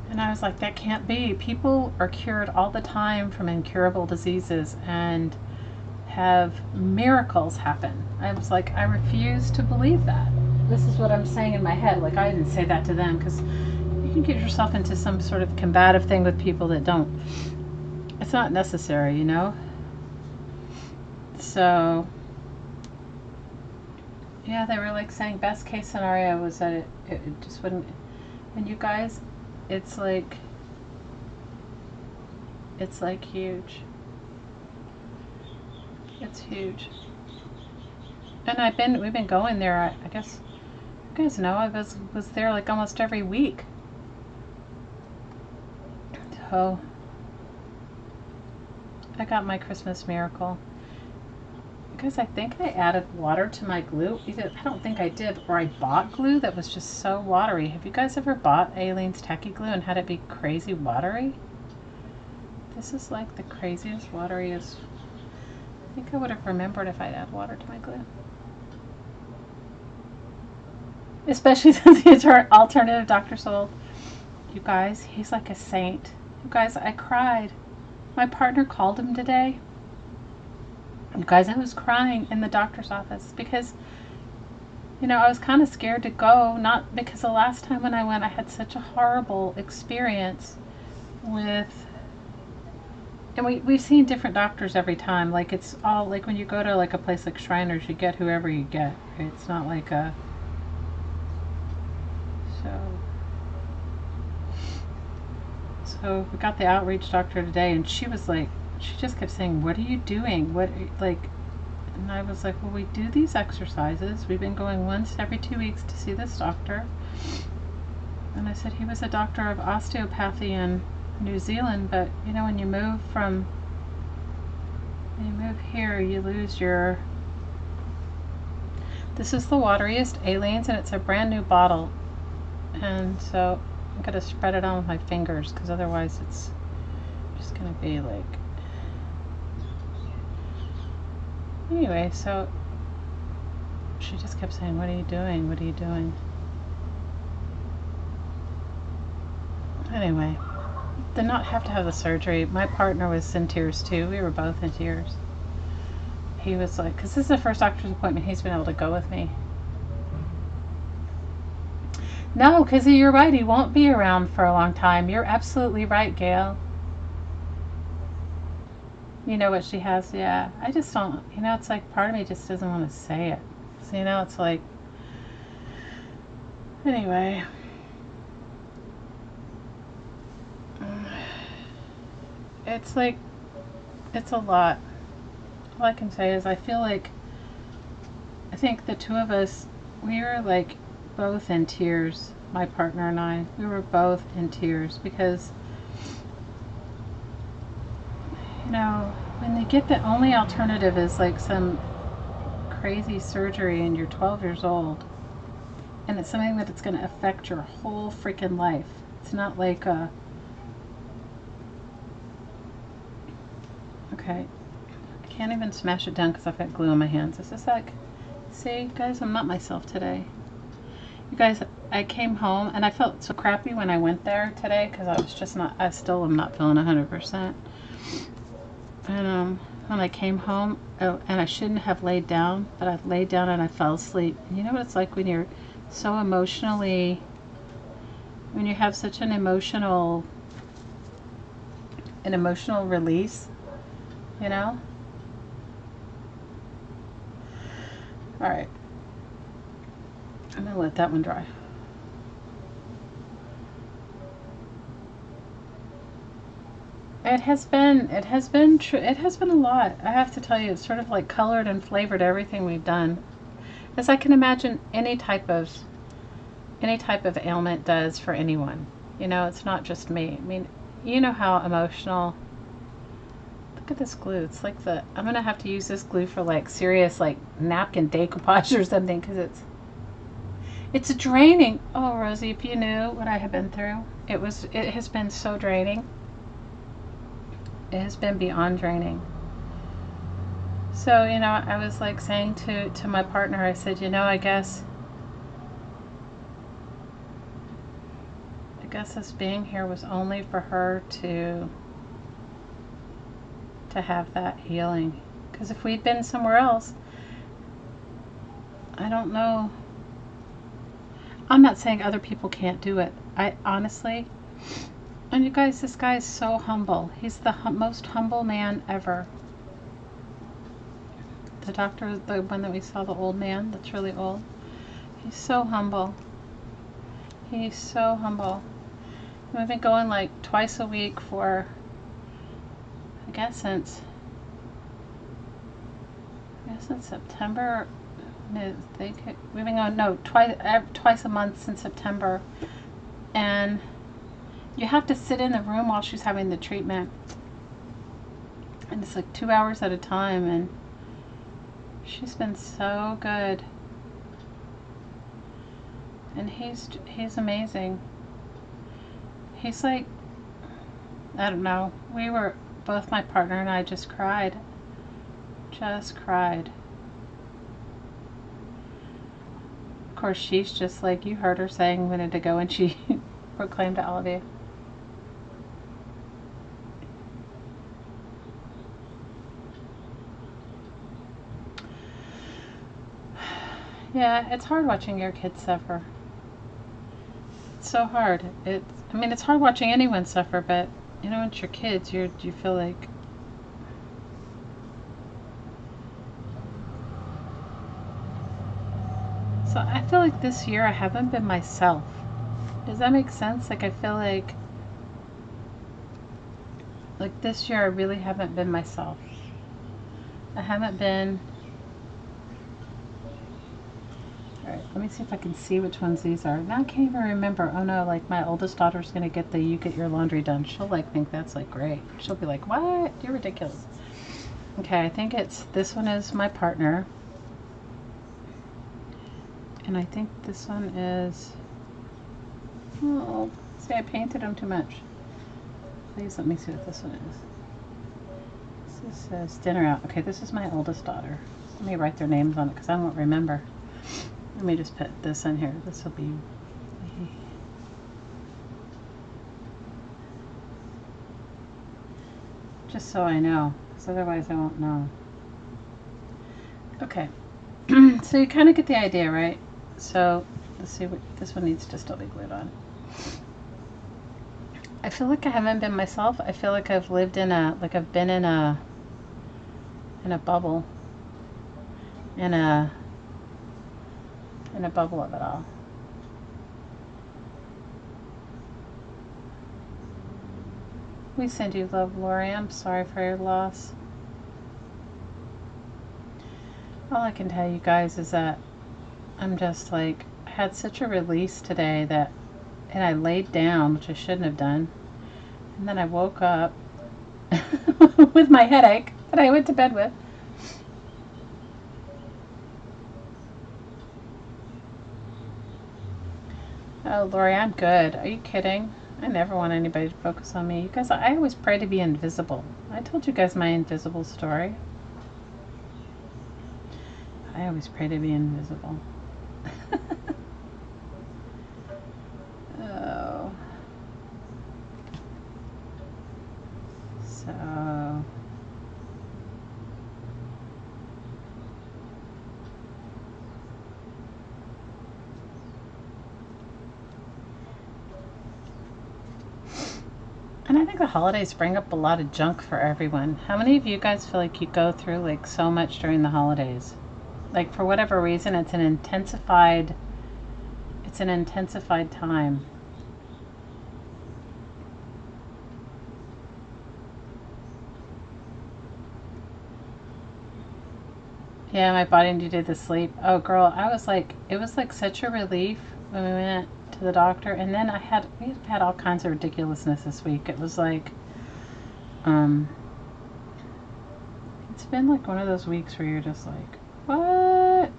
And I was like, that can't be. People are cured all the time from incurable diseases and have miracles happen. I was like, I refuse to believe that. This is what I'm saying in my head. Like, I didn't say that to them, because you can get yourself into some sort of combative thing with people that don't. It's not necessary, you know? So, yeah, they were like saying best case scenario was that it just wouldn't. And you guys, it's like huge. It's huge. And we've been going there, I guess you guys know, I was there like almost every week. Oh, I got my Christmas miracle. Because I think I added water to my glue. Either I don't think I did, or I bought glue that was just so watery. Have you guys ever bought Aleene's Tacky Glue and had it be crazy watery? This is like the craziest, wateriest. I think I would have remembered if I'd add water to my glue. Especially since the alternative doctor sold. You guys, he's like a saint. You guys, I cried. My partner called him today. You guys, I was crying in the doctor's office because, you know, I was kind of scared to go. Not because the last time when I went, I had such a horrible experience with, and we've seen different doctors every time. Like, it's all, like when you go to like a place like Shriners, you get whoever you get. It's not like a, so we got the outreach doctor today, and she was like, she just kept saying, what are you doing? What, like, and I was like, well, we do these exercises. We've been going once every 2 weeks to see this doctor. And I said, he was a doctor of osteopathy in New Zealand, but, you know, when you move here, you lose your, this is the wateriest Aleene's, and it's a brand new bottle. And so I'm going to spread it on with my fingers, because otherwise it's just going to be like, anyway, so she just kept saying, what are you doing? What are you doing? Anyway, did not have to have the surgery. My partner was in tears too. We were both in tears. He was like, because this is the first doctor's appointment he's been able to go with me. No, because you're right. He won't be around for a long time. You're absolutely right, Gail. You know what she has? Yeah. I just don't, you know, it's like part of me just doesn't want to say it. So, you know, it's like, anyway. It's like, it's a lot. All I can say is I feel like, I think the two of us, we were like both in tears. My partner and I, we were both in tears because, you know, when you get the only alternative is like some crazy surgery and you're 12 years old and it's something that it's going to affect your whole freaking life. It's not like a, okay, I can't even smash it down because I've got glue on my hands. Is this like, see guys, I'm not myself today. You guys, I came home and I felt so crappy when I went there today because I was just not, I still am not feeling 100%. And when I came home, and I shouldn't have laid down, but I laid down and I fell asleep. And you know what it's like when you're so emotionally, when you have such an emotional release, you know? All right. I'm gonna let that one dry. It has been a lot. I have to tell you, it's sort of like colored and flavored everything we've done. As I can imagine any type of ailment does for anyone. You know, it's not just me. I mean, you know how emotional. Look at this glue. It's like I'm gonna have to use this glue for like serious like napkin decoupage or something because it's draining. Oh, Rosie, if you knew what I have been through, it has been so draining. It has been beyond draining. So, you know, I was like saying to my partner, I said, you know, I guess us being here was only for her to have that healing. Because if we'd been somewhere else, I don't know. I'm not saying other people can't do it. I honestly, and you guys, this guy is so humble. He's the most humble man ever. The doctor, the one that we saw, the old man that's really old, he's so humble. He's so humble. We've been going like twice a week for, I guess since September. We've been going twice a month since September, and You have to sit in the room while she's having the treatment. And it's like 2 hours at a time, and she's been so good. And he's amazing. He's like, I don't know. We were, both my partner and I just cried. Just cried. Of course, she's just like, you heard her saying a minute ago, and she proclaimed to all of you. Yeah, it's hard watching your kids suffer. It's so hard. I mean, it's hard watching anyone suffer, but you know, it's your kids. You feel like. So I feel like this year I haven't been myself. Does that make sense? Like I feel like this year I really haven't been myself. I haven't been. Alright, let me see if I can see which ones these are. Now I can't even remember. Oh no, like my oldest daughter's gonna get the you get your laundry done. She'll like think that's like great. She'll be like, what? You're ridiculous. Okay, I think this one is my partner. And I think this one is, oh, see, I painted them too much. Please let me see what this one is. This says dinner out. Okay, this is my oldest daughter. Let me write their names on it because I won't remember. Let me just put this in here. This will be just so I know, because otherwise I won't know. Okay, so you kind of get the idea, right? So let's see what this one needs to still be glued on. I feel like I haven't been myself. I feel like I've lived in a, like I've been in a bubble, in a bubble of it all. We send you love, Lori. I'm sorry for your loss. All I can tell you guys is that I'm just like, I had such a release today that, and I laid down, which I shouldn't have done. And then I woke up with my headache that I went to bed with. Oh, Lori, I'm good. Are you kidding? I never want anybody to focus on me. You guys, I always pray to be invisible. I told you guys my invisible story. I always pray to be invisible. Oh. So. And I think the holidays bring up a lot of junk for everyone. How many of you guys feel like you go through like so much during the holidays? Like for whatever reason, it's an intensified time. Yeah, my body needed the sleep. Oh girl, I was like, it was like such a relief when we went to the doctor, and then we've had all kinds of ridiculousness this week. It was like, it's been like one of those weeks where you're just like, what?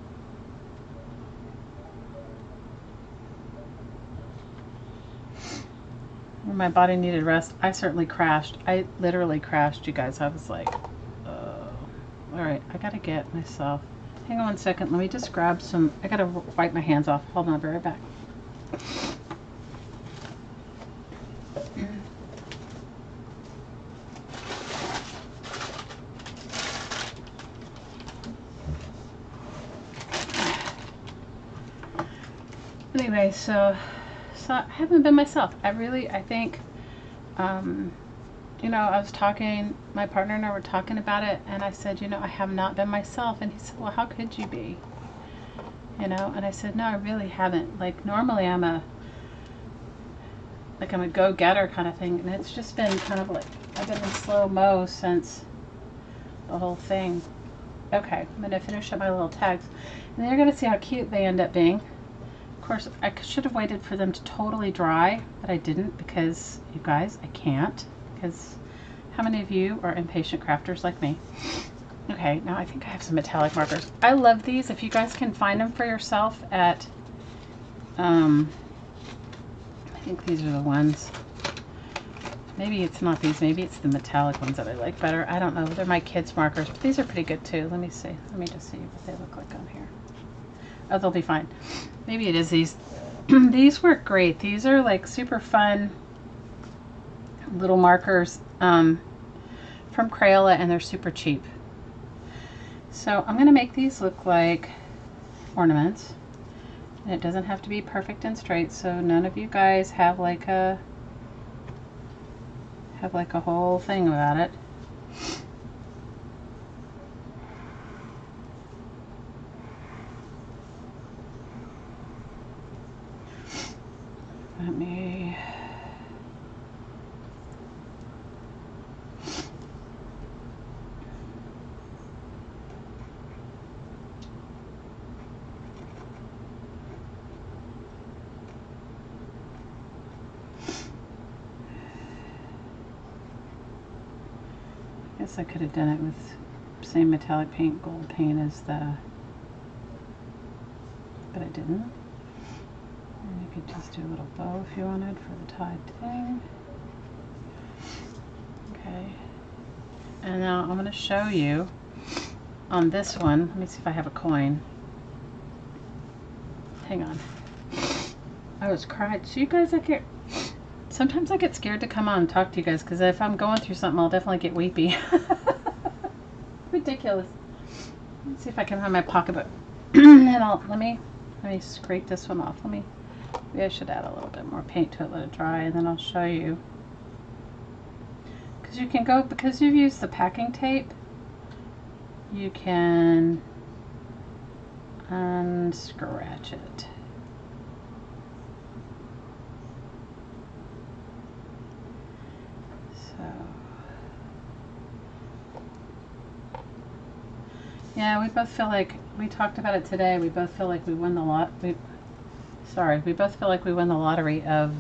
My body needed rest. I certainly crashed. I literally crashed, you guys. I was like, oh. All right, I gotta get myself. Hang on 1 second. Let me just grab some. I gotta wipe my hands off. Hold on, I'll be right back. Anyway, so I haven't been myself. I think, you know, I was talking, my partner and I were talking about it, and I said, you know, I have not been myself. And he said, well, how could you be? You know, and I said, no, I really haven't. Like, normally I'm a go-getter kind of thing, and it's just been kind of like, I've been in slow-mo since the whole thing. Okay, I'm going to finish up my little tags, and then you're going to see how cute they end up being. Of course, I should have waited for them to totally dry, but I didn't because, you guys, I can't. Because how many of you are impatient crafters like me? Okay, now I think I have some metallic markers. I love these. If you guys can find them for yourself at, I think these are the ones. Maybe it's not these. Maybe it's the metallic ones that I like better. I don't know. They're my kids' markers, but these are pretty good too. Let me see. Let me just see what they look like on here. Oh, they'll be fine. Maybe it is these. These work great. These are like super fun little markers from Crayola, and they're super cheap. So I'm going to make these look like ornaments. And it doesn't have to be perfect and straight, so none of you guys have like a whole thing about it. Let me I could have done it with same metallic paint, gold paint as the, but I didn't. And you could just do a little bow if you wanted for the tied thing. Okay. And now I'm going to show you on this one. Let me see if I have a coin. Hang on. I was crying. So you guys, sometimes I get scared to come on and talk to you guys because if I'm going through something, I'll definitely get weepy. Ridiculous. Let's see if I can find my pocketbook. And let me scrape this one off. Maybe I should add a little bit more paint to it, let it dry, and then I'll show you. Because you can go, because you've used the packing tape, you can unscratch it. Yeah, we both feel like, we talked about it today, we both feel like we won the we both feel like we won the lottery of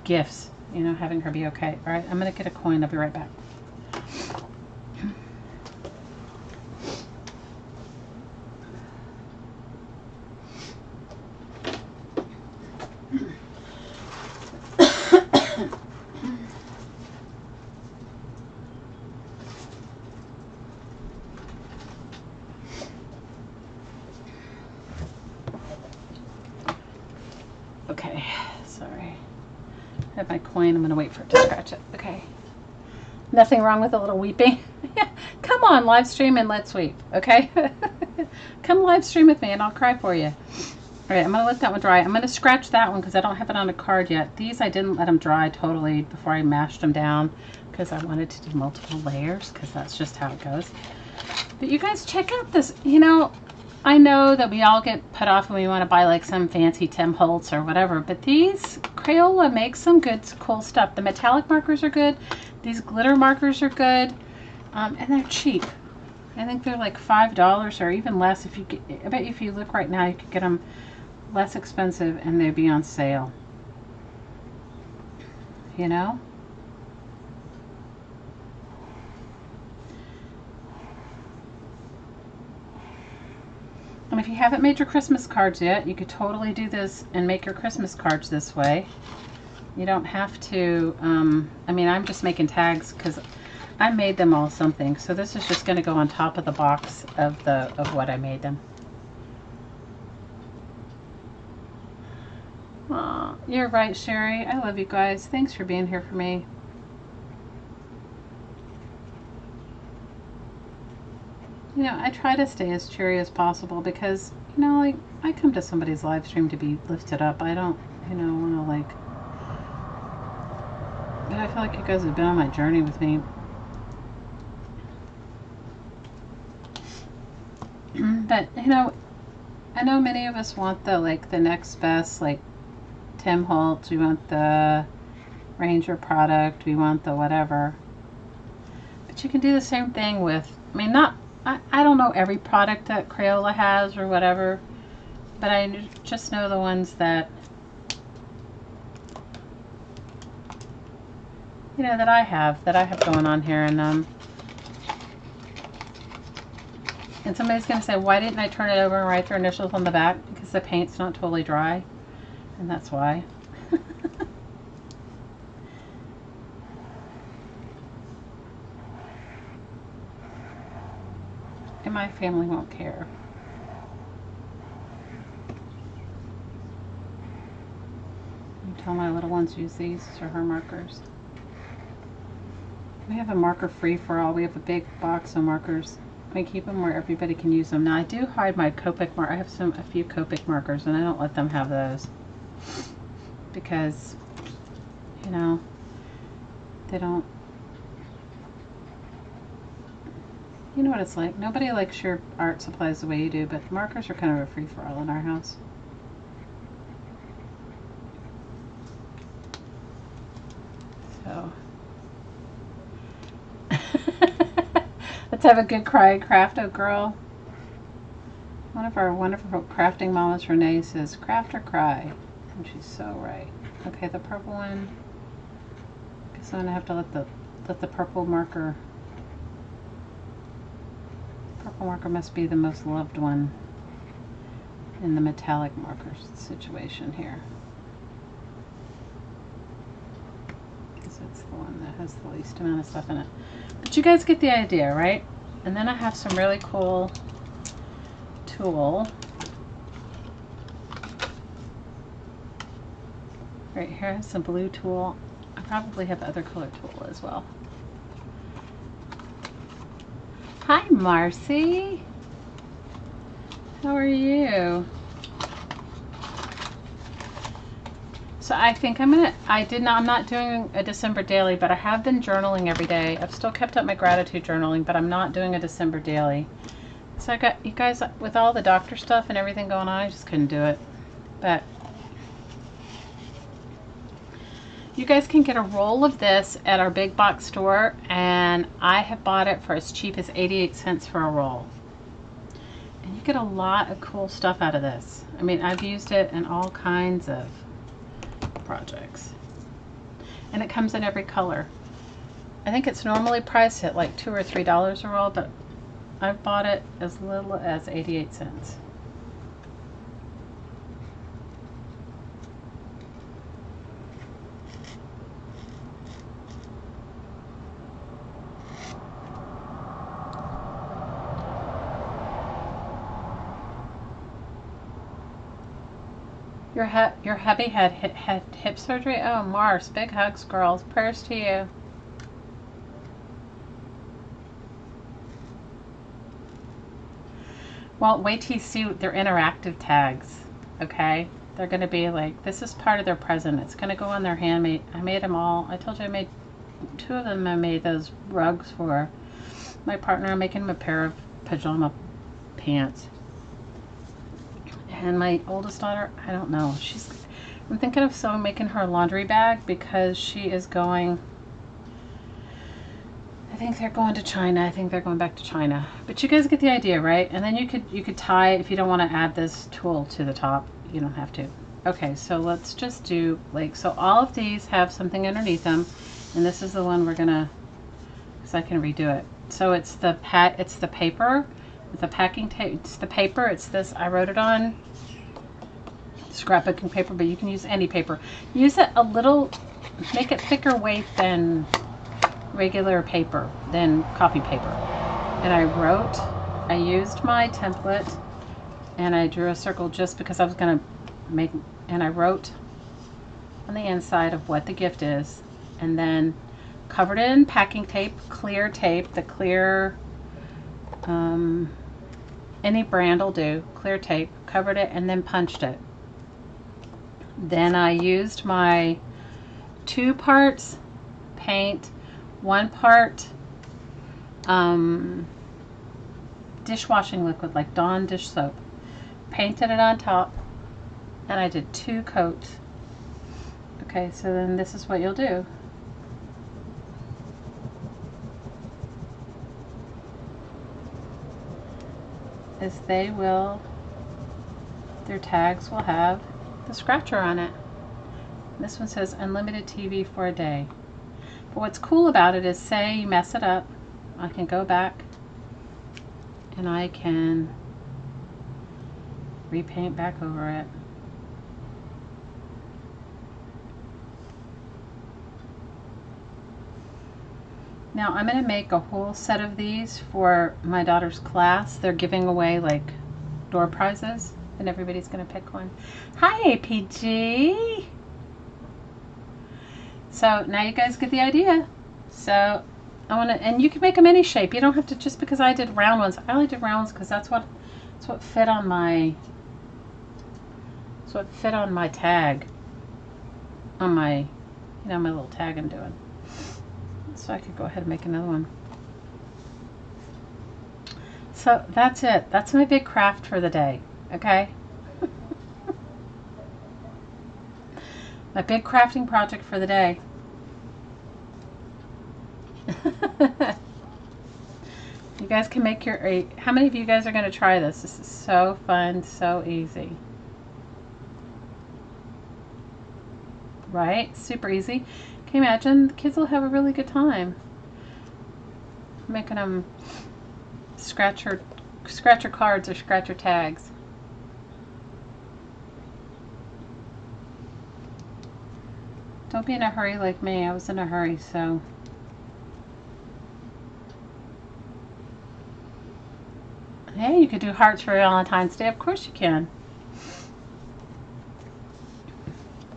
gifts, you know, having her be okay. All right, I'm going to get a coin. I'll be right back. Okay, sorry. I have my coin. I'm going to wait for it to scratch it. Okay. Nothing wrong with a little weeping. Come on, live stream and let's weep, okay? Come live stream with me and I'll cry for you. All right, I'm going to let that one dry. I'm going to scratch that one because I don't have it on a card yet. These I didn't let them dry totally before I mashed them down because I wanted to do multiple layers because that's just how it goes. But you guys check out this, you know, I know that we all get put off when we want to buy like some fancy Tim Holtz or whatever, but these Crayola makes some good, cool stuff. The metallic markers are good. These glitter markers are good, and they're cheap. I think they're like $5 or even less. If you get, I bet if you look right now, you could get them less expensive and they'd be on sale. You know? And if you haven't made your Christmas cards yet, you could totally do this and make your Christmas cards this way. You don't have to, I mean, I'm just making tags because I made them all something. So this is just going to go on top of the box of what I made them. Aw, you're right, Sherry. I love you guys. Thanks for being here for me. You know, I try to stay as cheery as possible because, you know, like, I come to somebody's live stream to be lifted up. I don't, you know, want to, like, but I feel like you guys have been on my journey with me. But, you know, I know many of us want the, like, the next best, like, Tim Holtz. We want the Ranger product. We want the whatever. But you can do the same thing with, I mean, not, I don't know every product that Crayola has or whatever, but I just know the ones that, you know, that I have going on here. And somebody's going to say, why didn't I turn it over and write their initials on the back? Because the paint's not totally dry, and that's why. And my family won't care. I tell my little ones use these are her markers. We have a marker free for all. We have a big box of markers. I keep them where everybody can use them. Now I do hide my Copic marker. I have a few Copic markers, and I don't let them have those because, you know, they don't. You know what it's like. Nobody likes your art supplies the way you do, but markers are kind of a free-for-all in our house. So let's have a good cry, Crafto girl. One of our wonderful crafting mamas, Renee, says, craft or cry. And she's so right. Okay, the purple one. Guess I'm gonna have to let the purple marker. Purple marker must be the most loved one in the metallic markers situation here. Because it's the one that has the least amount of stuff in it. But you guys get the idea, right? And then I have some really cool tulle. Right here I have some blue tulle. I probably have other color tulle as well. Hi Marcy. How are you? So I think I'm not doing a December daily, but I have been journaling every day. I've still kept up my gratitude journaling, but I'm not doing a December daily. So I got, you guys, with all the doctor stuff and everything going on, I just couldn't do it. But you guys can get a roll of this at our big box store, and I have bought it for as cheap as 88 cents for a roll. And you get a lot of cool stuff out of this. I mean, I've used it in all kinds of projects. And it comes in every color. I think it's normally priced at like $2 or $3 a roll, but I've bought it as little as 88 cents. Your hubby had hip surgery? Oh, Mars, big hugs, girls. Prayers to you. Well, wait till you see their interactive tags, okay? They're going to be like, this is part of their present. It's going to go on their handmade. I made them all. I told you I made 2 of them. I made those rugs for my partner. I'm making him a pair of pajama pants. And my oldest daughter, I don't know. I'm thinking of making her a laundry bag because she is going, I think they're going to China. I think they're going back to China. But you guys get the idea, right? And then you could tie, if you don't want to add this tulle to the top, you don't have to. Okay, so let's just do, like, so all of these have something underneath them. And this is the one we're gonna, because I can redo it. So it's the paper. It's the packing tape. It's the paper. It's this. I wrote it on scrapbooking paper, but you can use any paper. Use it a little, make it thicker weight than regular paper, than copy paper. And I used my template, and I drew a circle just because I was going to make, and I wrote on the inside of what the gift is, and then covered it in packing tape, clear tape, the clear, any brand will do, clear tape, covered it, and then punched it. Then I used my 2 parts paint, 1 part dishwashing liquid, like Dawn dish soap. Painted it on top, and I did 2 coats. Okay, so then this is what you'll do. Is they will their tags will have the scratcher on it. This one says unlimited TV for a day. But what's cool about it is, say you mess it up, I can go back and I can repaint back over it. Now I'm going to make a whole set of these for my daughter's class. They're giving away like door prizes and everybody's going to pick one. Hi APG! So now you guys get the idea. So I want to, and you can make them any shape. You don't have to, just because I did round ones. I only did round ones because that's what fit on my, tag, on my, you know, my little tag I'm doing. So I could go ahead and make another one. So that's it. That's my big craft for the day. Okay? My big crafting project for the day. You guys can make your, how many of you guys are going to try this? This is so fun, so easy. Right? Super easy. Can you imagine? The kids will have a really good time making them scratcher cards or scratcher tags. Don't be in a hurry like me. I was in a hurry, so. Hey, you could do hearts for Valentine's Day. Of course you can.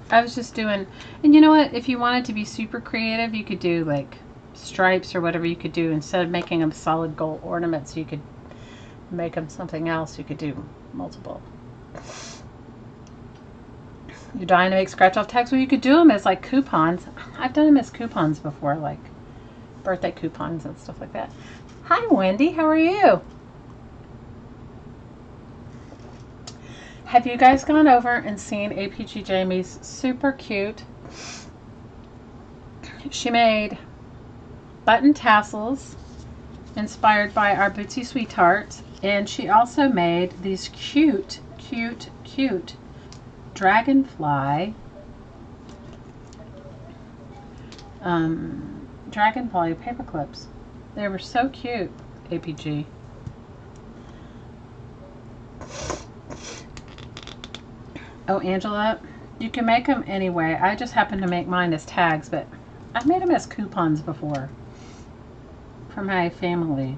I was just doing, and you know what? If you wanted to be super creative, you could do like stripes or whatever you could do. Instead of making them solid gold ornaments, you could make them something else. You could do multiple. You're dying to make scratch off tags? Well, you could do them as like coupons. I've done them as coupons before, like birthday coupons and stuff like that. Hi, Wendy. How are you? Have you guys gone over and seen APG Jamie's super cute? She made button tassels inspired by our Bootsy Sweetheart, and she also made these cute dragonfly paper clips. They were so cute, APG. Oh, Angela, you can make them anyway. I just happen to make mine as tags, but I've made them as coupons before for my family.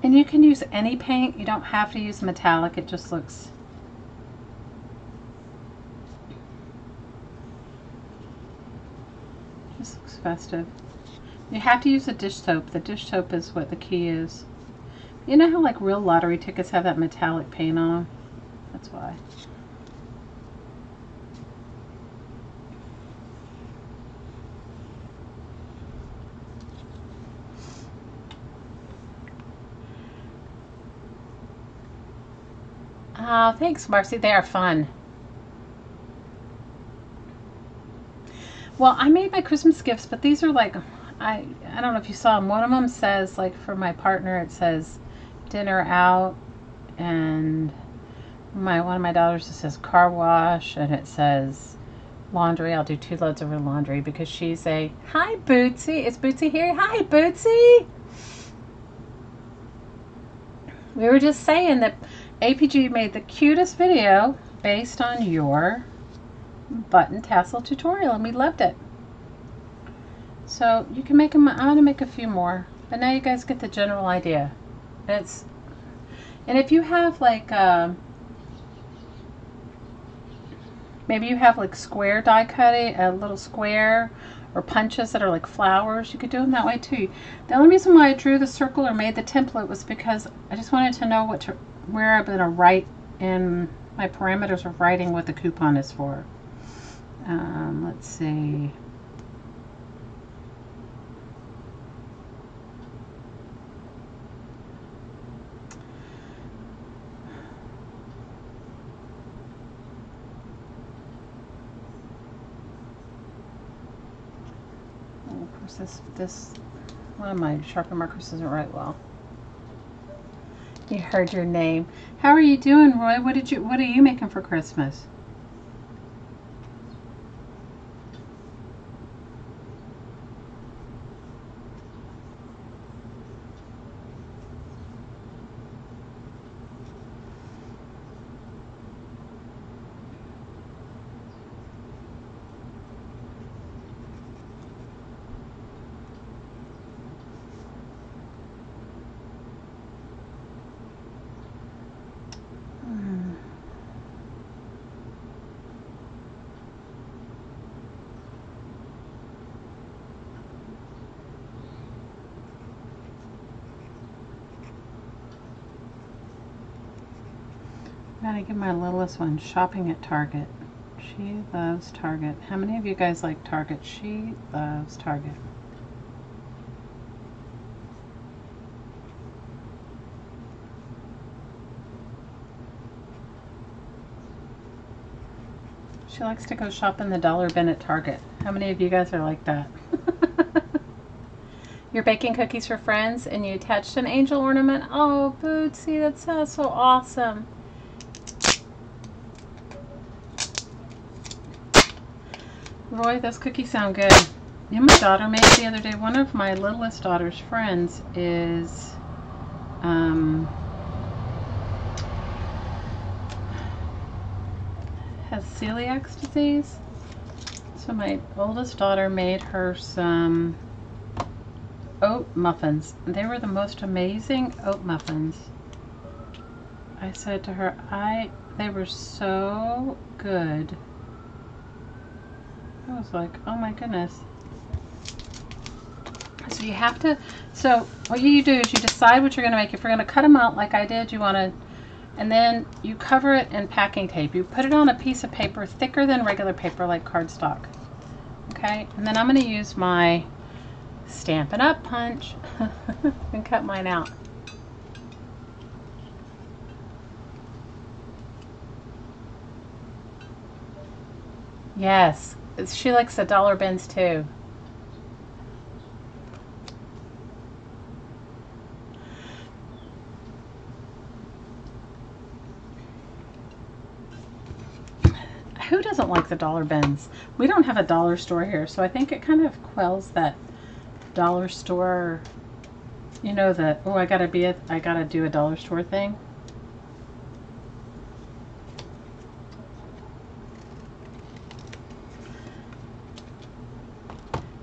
And you can use any paint. You don't have to use metallic. It just looks festive. You have to use a dish soap. The dish soap is what the key is. You know how like real lottery tickets have that metallic paint on them? That's why. Oh, thanks, Marcy. They are fun. Well, I made my Christmas gifts, but these are like, I don't know if you saw them. One of them says, like for my partner, it says dinner out, and one of my daughters, it says car wash, and it says laundry. I'll do 2 loads of her laundry because she's a, hi Bootsy. Is Bootsy here? Hi Bootsy. We were just saying that APG made the cutest video based on your button tassel tutorial, and we loved it. So you can make them. I'm going to make a few more, but now you guys get the general idea. And if you have like maybe you have like square die cutting, a little square, or punches that are like flowers, you could do them that way too. The only reason why I drew the circle or made the template was because I just wanted to know where I'm going to write in my parameters of writing what the coupon is for. Let's see. Of course, this one of my sharpener markers doesn't write well. You heard your name. How are you doing, Roy? What are you making for Christmas? I gotta give my littlest one shopping at Target. She loves Target. How many of you guys like Target? She loves Target. She likes to go shop in the dollar bin at Target. How many of you guys are like that? You're baking cookies for friends and you attached an angel ornament. Oh, Bootsy, that sounds so awesome. Roy, those cookies sound good. You know, my daughter made the other day. One of my littlest daughter's friends is has celiac disease. So my oldest daughter made her some oat muffins. They were the most amazing oat muffins. I said to her, they were so good. I was like, oh my goodness. So you have to, so what you do is you decide what you're going to make. If you're going to cut them out like I did, you want to, and then you cover it in packing tape. You put it on a piece of paper thicker than regular paper, like cardstock. Okay, and then I'm going to use my Stampin' Up! Punch and cut mine out. Yes, she likes the dollar bins too. Who doesn't like the dollar bins? We don't have a dollar store here, so I think it kind of quells that dollar store, you know, that, oh, I gotta do a dollar store thing.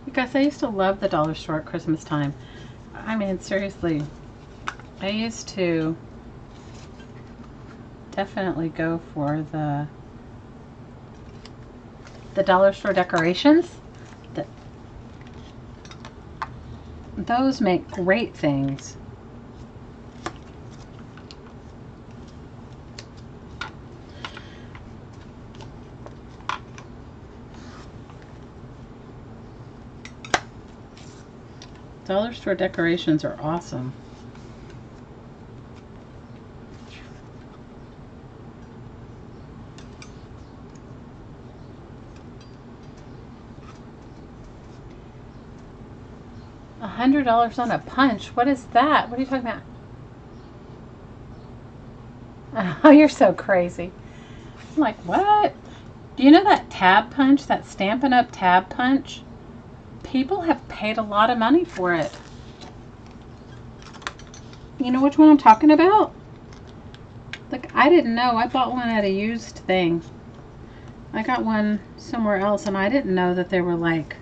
Because I used to love the dollar store at Christmas time. I mean, seriously, I used to definitely go for the dollar store decorations. Those make great things. Dollar store decorations are awesome. $100 on a punch? What is that? What are you talking about? Oh, you're so crazy. I'm like, what? Do you know that tab punch, that Stampin' Up! Tab punch? People have paid a lot of money for it. You know which one I'm talking about? Like, I didn't know. I bought one at a used thing. I got one somewhere else, and I didn't know that they were like...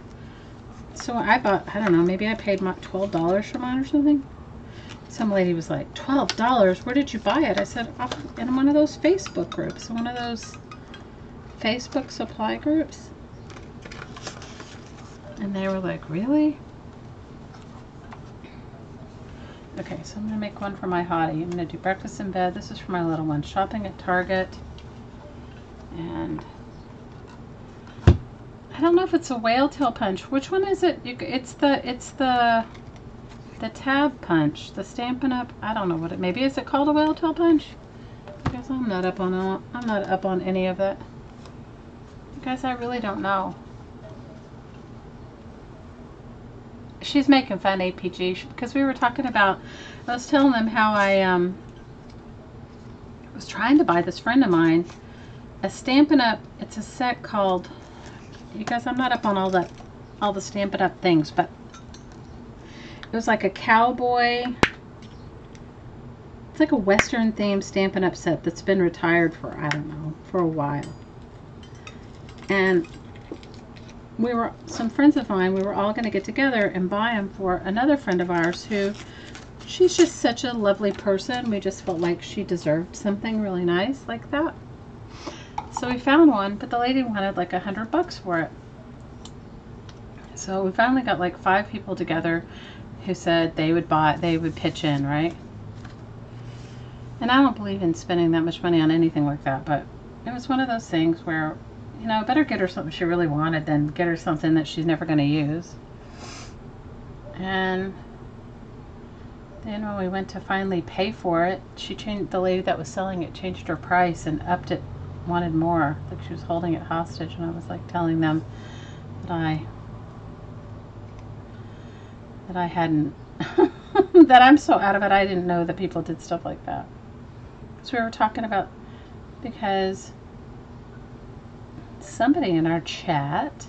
So I bought, I don't know, maybe I paid $12 for mine or something. Some lady was like, $12? Where did you buy it? I said, oh, in one of those Facebook groups. One of those Facebook supply groups. And they were like, really? Okay, so I'm going to make one for my hottie. I'm going to do breakfast in bed. This is for my little one. Shopping at Target. And I don't know if it's a whale tail punch. Which one is it? It's the tab punch. The Stampin' Up! I don't know what it. Maybe is it called a whale tail punch? I guess I'm not up on any of that. You guys, I really don't know. She's making fun, APG, because we were talking about, I was telling them how I was trying to buy this friend of mine a Stampin' Up. It's a set called, you guys, I'm not up on all the Stampin' Up things, but it was like a cowboy. It's like a Western themed Stampin' Up set that's been retired for, I don't know, for a while. And we were, some friends of mine, we were all going to get together and buy them for another friend of ours who, she's just such a lovely person. We just felt like she deserved something really nice like that. So we found one, but the lady wanted like $100 for it. So we finally got like 5 people together who said they would pitch in, right? And I don't believe in spending that much money on anything like that, but it was one of those things where, you know, better get her something she really wanted than get her something that she's never going to use. And then when we went to finally pay for it, the lady that was selling it changed her price and upped it, wanted more. Like she was holding it hostage, and I was like telling them that I hadn't, that I'm so out of it, I didn't know that people did stuff like that. So we were talking about, because somebody in our chat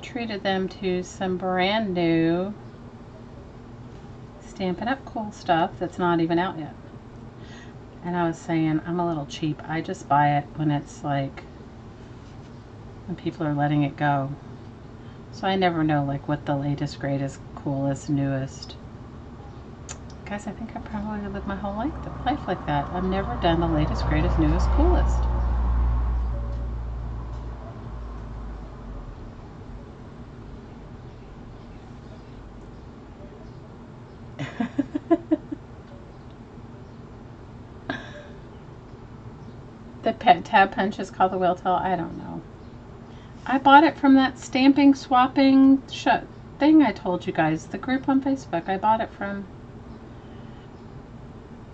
treated them to some brand new Stampin' Up cool stuff that's not even out yet. And I was saying, I'm a little cheap. I just buy it when it's like, when people are letting it go. So I never know like what the latest, greatest, coolest, newest. Guys, I think I probably lived my whole life like that. I've never done the latest, greatest, newest, coolest. The pet tab punch is called the whale tail. I don't know. I bought it from that stamping, swapping thing I told you guys. The group on Facebook. I bought it from.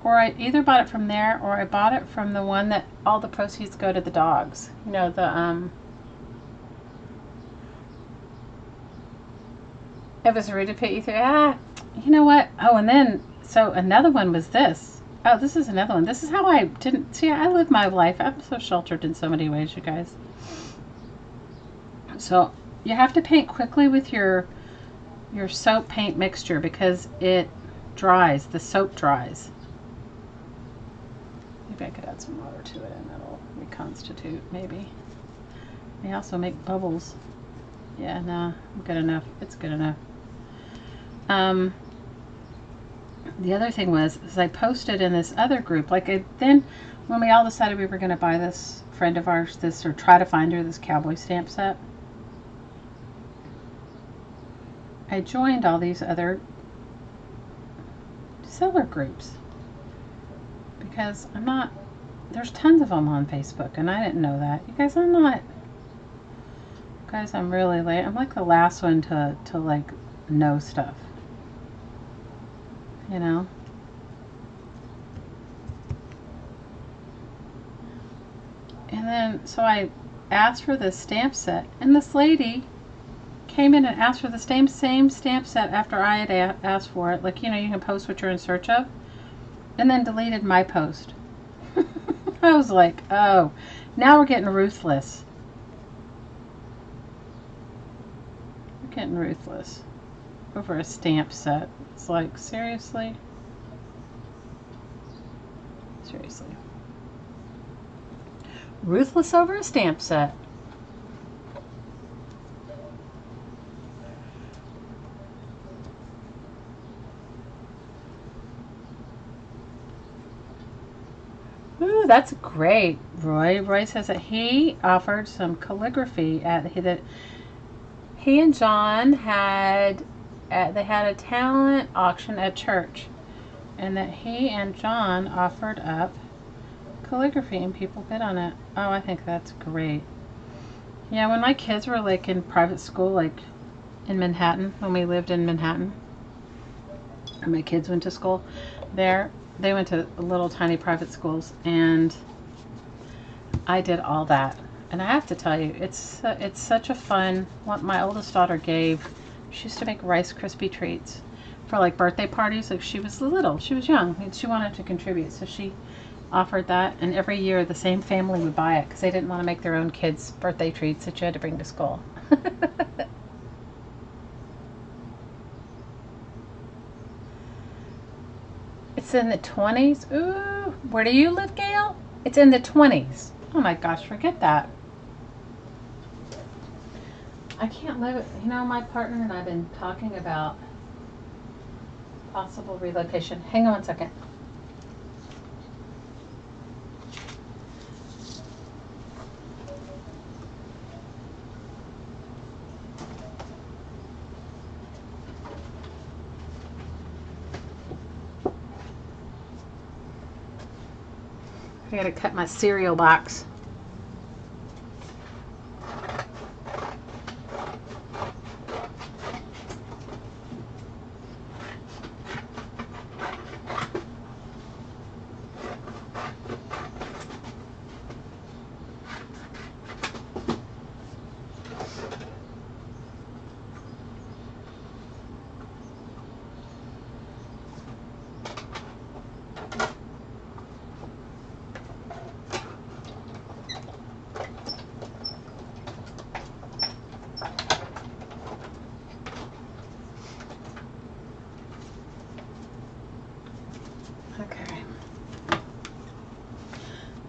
Or I either bought it from there, or I bought it from the one that all the proceeds go to the dogs. You know, the, it was rude to put you through. You know what? Oh, and then, so another one was this. Oh, this is another one. This is how I didn't, see, I live my life. I'm so sheltered in so many ways, you guys. So, you have to paint quickly with your soap paint mixture because it dries. The soap dries. Maybe I could add some water to it and that'll reconstitute, maybe. May also make bubbles. Yeah, no, good enough. It's good enough. The other thing was, is I posted in this other group, then when we all decided we were going to buy this friend of ours or try to find her this cowboy stamp set, I joined all these other seller groups because there's tons of them on Facebook, and I didn't know that. You guys, I'm really late. I'm like the last one to like know stuff. You know? And then, so I asked for this stamp set, and this lady came in and asked for the same stamp set after I had asked for it. Like, you know, you can post what you're in search of, and then deleted my post. I was like, oh, now we're getting ruthless. We're getting ruthless over a stamp set. It's like, seriously? Seriously. Ruthless over a stamp set. Ooh, that's great, Roy. Roy says that he offered some calligraphy that he and John had. They had a talent auction at church, and that he and John offered up calligraphy and people bid on it. Oh, I think that's great. Yeah, when my kids were like in private school, like in Manhattan, when we lived in Manhattan, and my kids went to school there, they went to little tiny private schools, and I did all that. And I have to tell you, it's such a fun. What my oldest daughter gave, she used to make Rice Krispie treats for like birthday parties. Like, she was little, she was young, and she wanted to contribute, so she offered that, and every year the same family would buy it because they didn't want to make their own kids' birthday treats that you had to bring to school. It's in the 20s. Ooh, where do you live, Gail? It's in the 20s. Oh my gosh, forget that. I can't live. You know, my partner and I have been talking about possible relocation. Hang on one second. I gotta cut my cereal box.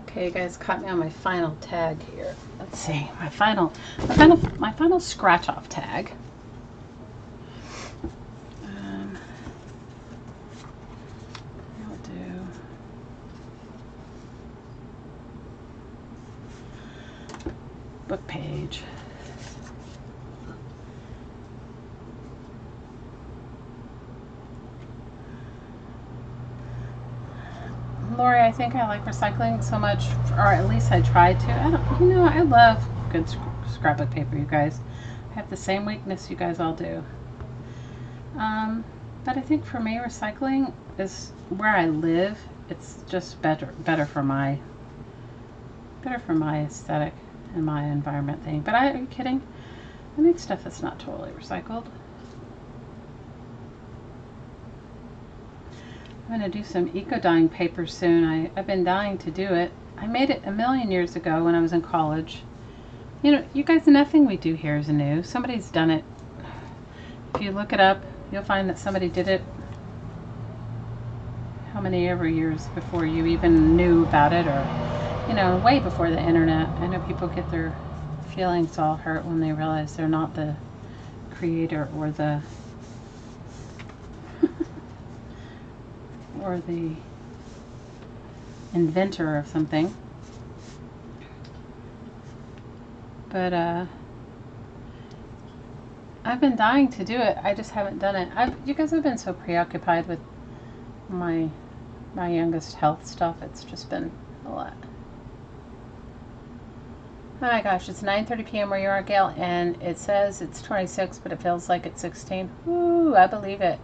Okay, you guys caught me on my final tag here. Let's see, my final scratch off tag. I'll do book page. Lori, I think I like recycling so much, or at least I try to. I love good scrapbook paper, you guys. I have the same weakness you guys all do. But I think for me, recycling is where I live. It's just better for my aesthetic and my environment thing. But are you kidding? I make stuff that's not totally recycled. I'm going to do some eco-dyeing paper soon. I've been dying to do it. I made it a million years ago when I was in college. You know, you guys, nothing we do here is new. Somebody's done it. If you look it up, you'll find that somebody did it how many ever years before you even knew about it, or, you know, way before the internet. I know people get their feelings all hurt when they realize they're not the creator or the or the inventor of something. But I've been dying to do it. I just haven't done it. You guys have been so preoccupied with my youngest health stuff. It's just been a lot. Oh my gosh, it's 9:30 p.m. where you are, Gail, and it says it's 26, but it feels like it's 16. Ooh, I believe it.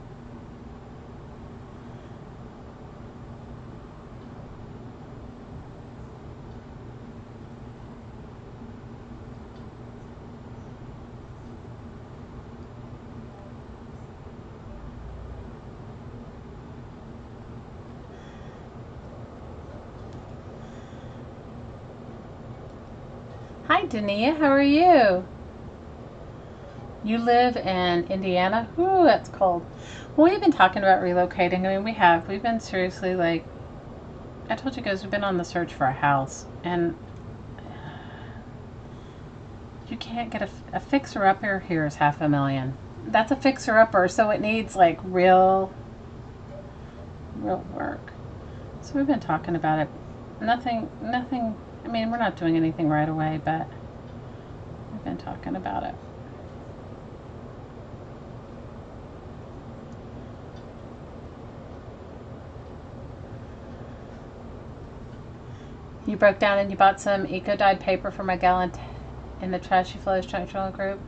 Hi, Dania. How are you? You live in Indiana? Ooh, that's cold. Well, we've been talking about relocating. I mean, we've been seriously, like, I told you guys, we've been on the search for a house, and you can't get a fixer-upper here is $500,000. That's a fixer-upper, so it needs, like, real work. So we've been talking about it. Nothing, I mean, we're not doing anything right away, but we've been talking about it. You broke down and you bought some eco-dyed paper for my gal in the Trashy Flows Tractional group?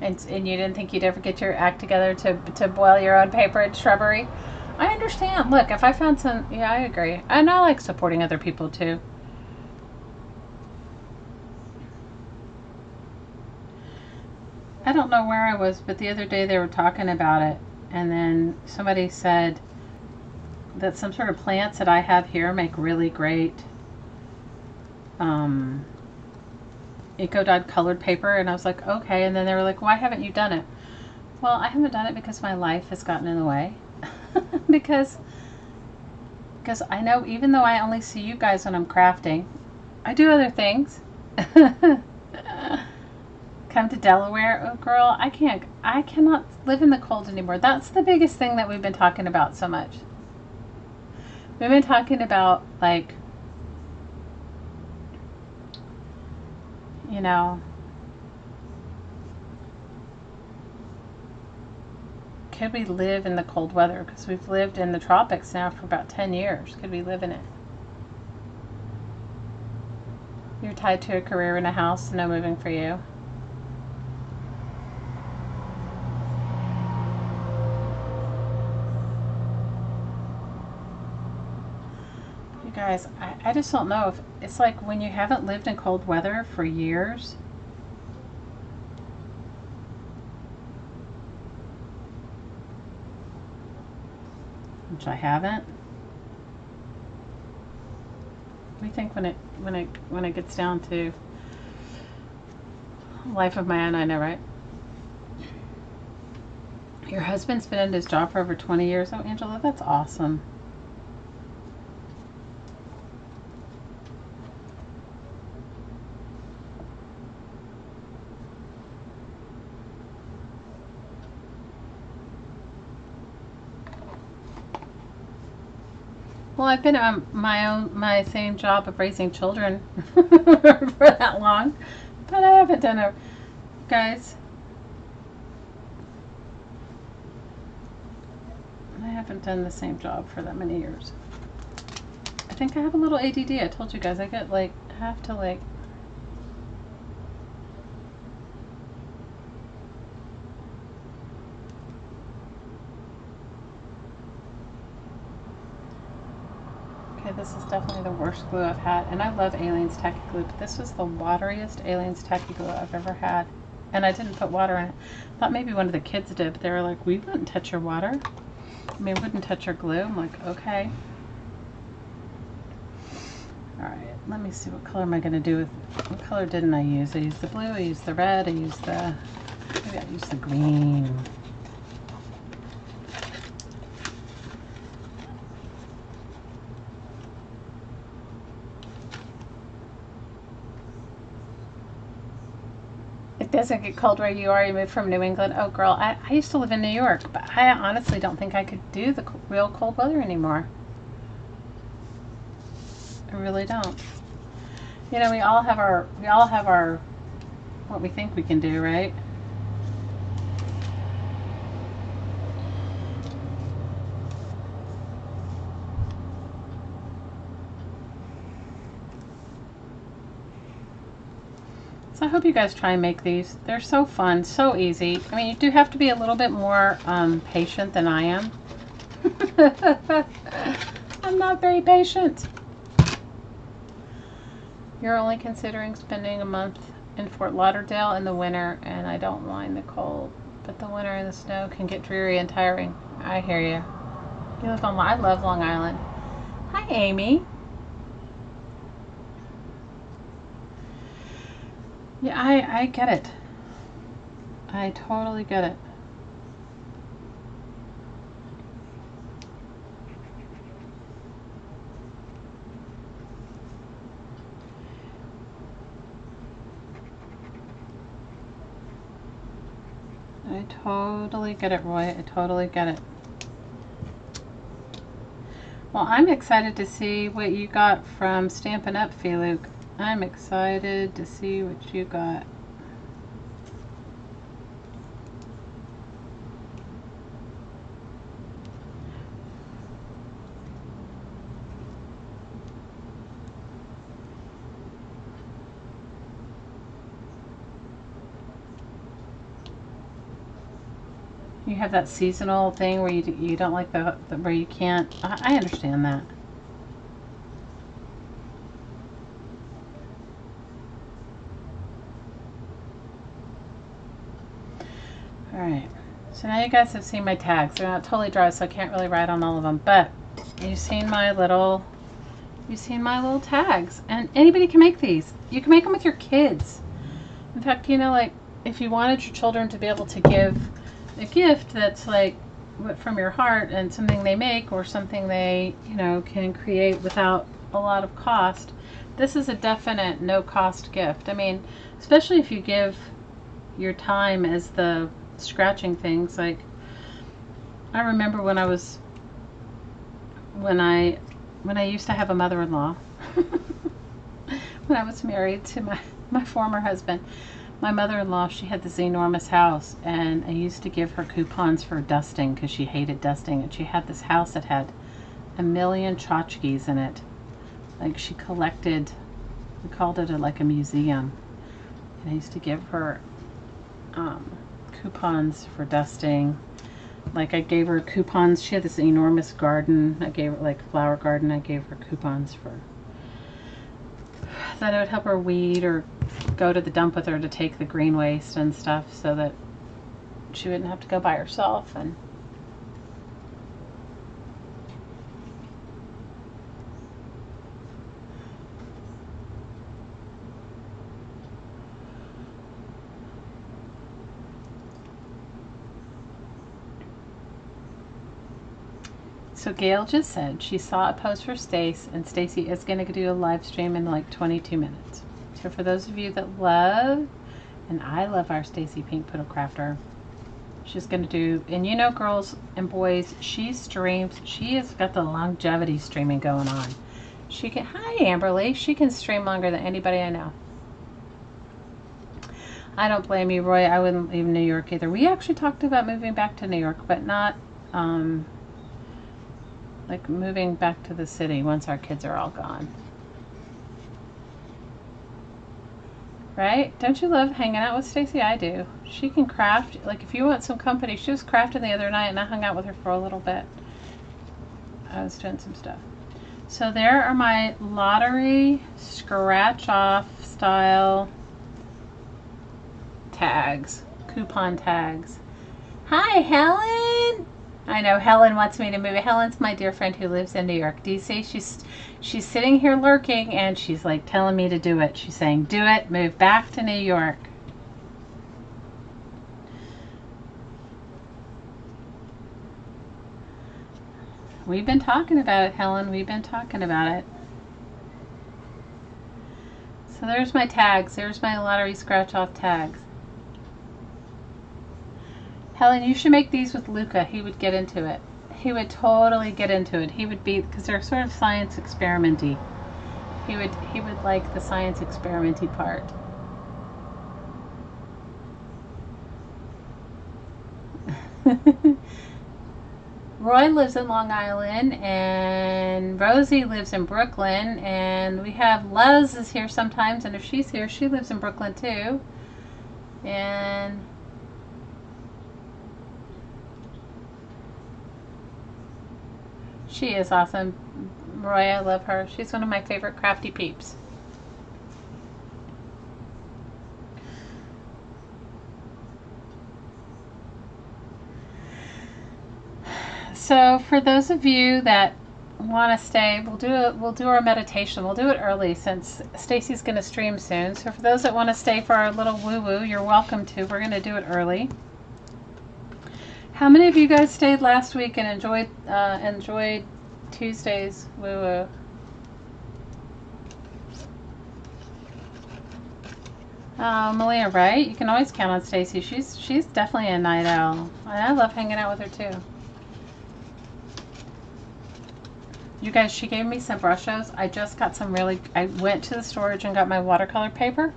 And you didn't think you'd ever get your act together to boil your own paper at Shrubbery? I understand. Look, if I found some... Yeah, I agree. And I like supporting other people, too. I don't know where I was, but the other day they were talking about it. And then somebody said, that some sort of plants that I have here make really great eco dyed colored paper, and I was like, okay. And then they were like, why haven't you done it? Well, I haven't done it because my life has gotten in the way. because I know, even though I only see you guys when I'm crafting, I do other things. Come to Delaware. Oh girl, I cannot live in the cold anymore. That's the biggest thing that we've been talking about so much. We've been talking about, like, you know, could we live in the cold weather? Because we've lived in the tropics now for about 10 years. Could we live in it? You're tied to a career and a house, no moving for you. You guys, I just don't know if it's like when you haven't lived in cold weather for years. Which I haven't. We think when it gets down to life of my own, I know, right? Your husband's been in his job for over 20 years. Oh, Angela, that's awesome. Well, I've been on my same job of raising children for that long, but I haven't done a, guys, I haven't done the same job for that many years. I think I have a little ADD. I told you guys, I get like, have to like, this is definitely the worst glue I've had, and I love Aleene's Tacky Glue, but this was the wateriest Aleene's Tacky Glue I've ever had, and I didn't put water in it. I thought maybe one of the kids did, but they were like, we wouldn't touch your water. I mean, wouldn't touch your glue. I'm like, okay. Alright, let me see, what color am I going to do with, what color didn't I use? I used the blue, I used the red, I used the, maybe I used the green. It doesn't get cold where you are. You moved from New England. Oh, girl, I used to live in New York, but I honestly don't think I could do the real cold weather anymore. I really don't. You know, we all have our what we think we can do, right? So I hope you guys try and make these. They're so fun, so easy. I mean, you do have to be a little bit more patient than I am. I'm not very patient. You're only considering spending a month in Fort Lauderdale in the winter, and I don't mind the cold, but the winter and the snow can get dreary and tiring. I hear you. You live on, I love Long Island. Hi, Amy. Yeah, I get it. I totally get it. I totally get it, Roy. I totally get it. Well, I'm excited to see what you got from Stampin' Up, Feluk. I'm excited to see what you got. You have that seasonal thing where you don't like the where you can't. I understand that. Alright, so now you guys have seen my tags. They're not totally dry, so I can't really write on all of them, but You've seen my little tags, and anybody can make these. You can make them with your kids. In fact, you know, like if you wanted your children to be able to give a gift that's like from your heart and something they make or something they, you know, can create without a lot of cost, this is a definite no cost gift. I mean, especially if you give your time as the scratching things. Like I remember when I used to have a mother-in-law when I was married to my former husband. My mother-in-law, she had this enormous house, and I used to give her coupons for dusting because she hated dusting, and she had this house that had 1,000,000 tchotchkes in it. Like she collected, we called it like a museum, and I used to give her coupons for dusting. Like I gave her coupons, she had this enormous garden, I gave her like flower garden, I gave her coupons for that it would help her weed or go to the dump with her to take the green waste and stuff so that she wouldn't have to go by herself. And so Gail just said she saw a post for Stace, and Stacy is going to do a live stream in like 22 minutes. So for those of you that love, and I love our Stacy Pink Poodle Crafter, she's going to do, and you know girls and boys, she streams, she has got the longevity streaming going on. She can, hi Amberly, she can stream longer than anybody I know. I don't blame you, Roy. I wouldn't leave New York either. We actually talked about moving back to New York, but not like moving back to the city once our kids are all gone. Right? Don't you love hanging out with Stacy? I do. She can craft. Like if you want some company, she was crafting the other night and I hung out with her for a little bit. I was doing some stuff. So there are my lottery scratch off style tags, coupon tags. Hi, Helen. I know Helen wants me to move. Helen's my dear friend who lives in New York. Do you see? She's sitting here lurking and she's like telling me to do it. She's saying, do it, move back to New York. We've been talking about it, Helen. We've been talking about it. So there's my tags. There's my lottery scratch off tags. Helen, you should make these with Luca. He would get into it. He would totally get into it. He would be, because they're sort of science experimenty. He would like the science experimenty part. Roy lives in Long Island, and Rosie lives in Brooklyn, and we have Les is here sometimes, and if she's here, she lives in Brooklyn too. And she is awesome. Roy, I love her. She's one of my favorite crafty peeps. So for those of you that want to stay, we'll do our meditation. We'll do it early since Stacy's going to stream soon. So for those that want to stay for our little woo-woo, you're welcome to. We're going to do it early. How many of you guys stayed last week and enjoyed Tuesday's woo-woo? Malia, right? You can always count on Stacy. She's definitely a night owl. I love hanging out with her too. You guys, she gave me some brushes. I just got some I went to the storage and got my watercolor paper,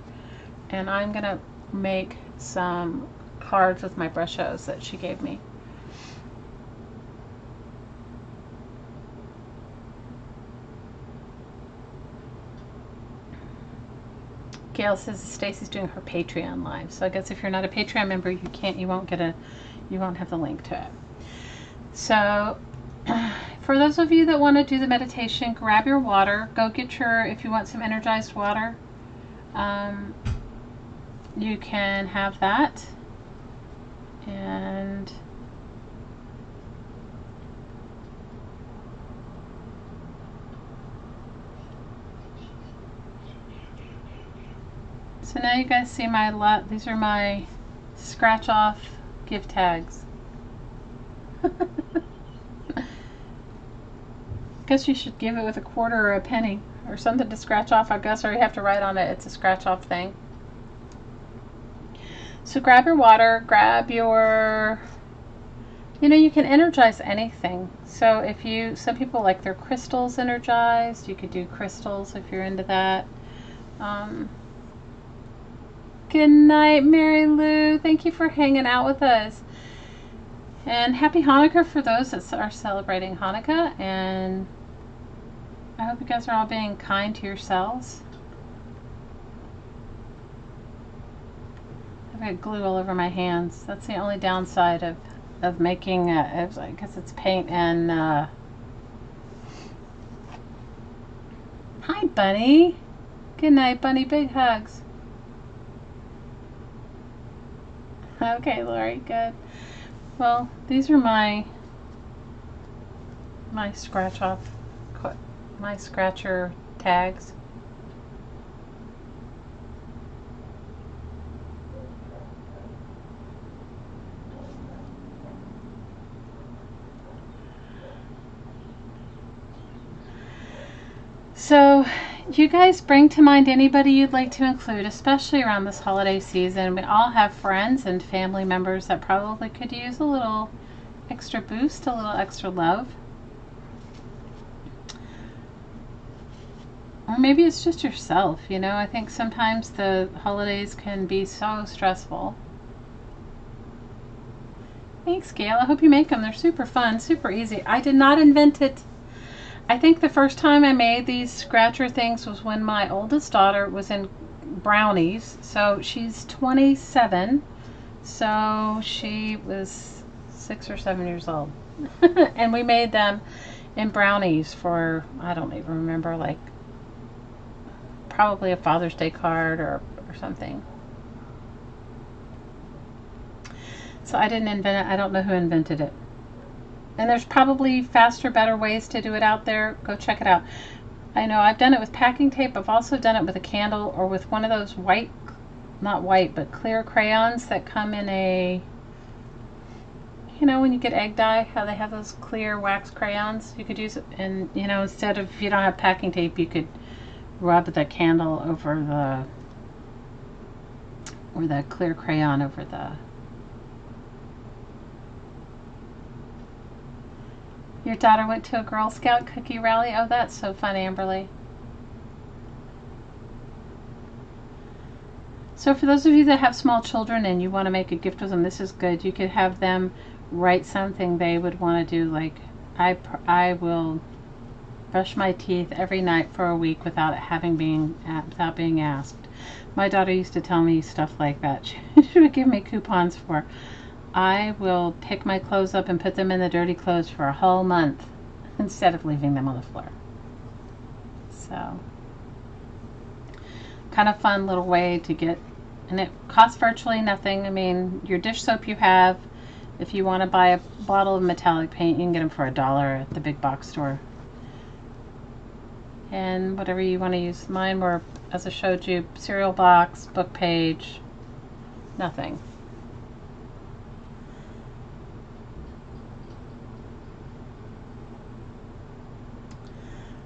and I'm gonna make some cards with my brushes that she gave me. Gail says Stacy's doing her Patreon live. So I guess if you're not a Patreon member, you won't have the link to it. So for those of you that want to do the meditation, grab your water. Go get if you want some energized water, you can have that. And So now you guys see my lot. These are my scratch off gift tags. Guess you should give it with a quarter or a penny or something to scratch off, I guess, or you have to write on it it's a scratch off thing. So grab your water, grab your, you can energize anything. So if some people like their crystals energized, you could do crystals if you're into that. Good night, Mary Lou. Thank you for hanging out with us. And happy Hanukkah for those that are celebrating Hanukkah. And I hope you guys are all being kind to yourselves. I've got glue all over my hands. That's the only downside of making, I guess it's paint and, Hi, Bunny. Good night, Bunny. Big hugs. Okay, Lori, good. Well, these are my scratcher tags. So, you guys bring to mind anybody you'd like to include, especially around this holiday season. We all have friends and family members that probably could use a little extra boost, a little extra love. Or maybe it's just yourself, I think sometimes the holidays can be so stressful. Thanks, Gail. I hope you make them. They're super fun, super easy. I did not invent it. I think the first time I made these scratcher things was when my oldest daughter was in brownies. So she's 27. So she was 6 or 7 years old. And we made them in brownies for, I don't even remember, like probably a Father's Day card or something. So I didn't invent it. I don't know who invented it. And there's probably faster, better ways to do it out there. Go check it out. I know I've done it with packing tape. I've also done it with a candle or with one of those not white, but clear crayons that come in a, when you get egg dye, how they have those clear wax crayons. You could use it, and instead of, if you don't have packing tape, you could rub the candle over or the clear crayon over the. Your daughter went to a Girl Scout cookie rally? Oh, that's so fun, Amberly. So for those of you that have small children and you want to make a gift with them, this is good. You could have them write something they would want to do, like, I will brush my teeth every night for a week without being asked. My daughter used to tell me stuff like that. She would give me coupons for, I will pick my clothes up and put them in the dirty clothes for a whole month instead of leaving them on the floor. So, kind of fun little way to get, and it costs virtually nothing. I mean, your dish soap you have, if you want to buy a bottle of metallic paint, you can get them for $1 at the big box store. And whatever you want to use. Mine were, as I showed you, cereal box, book page, nothing.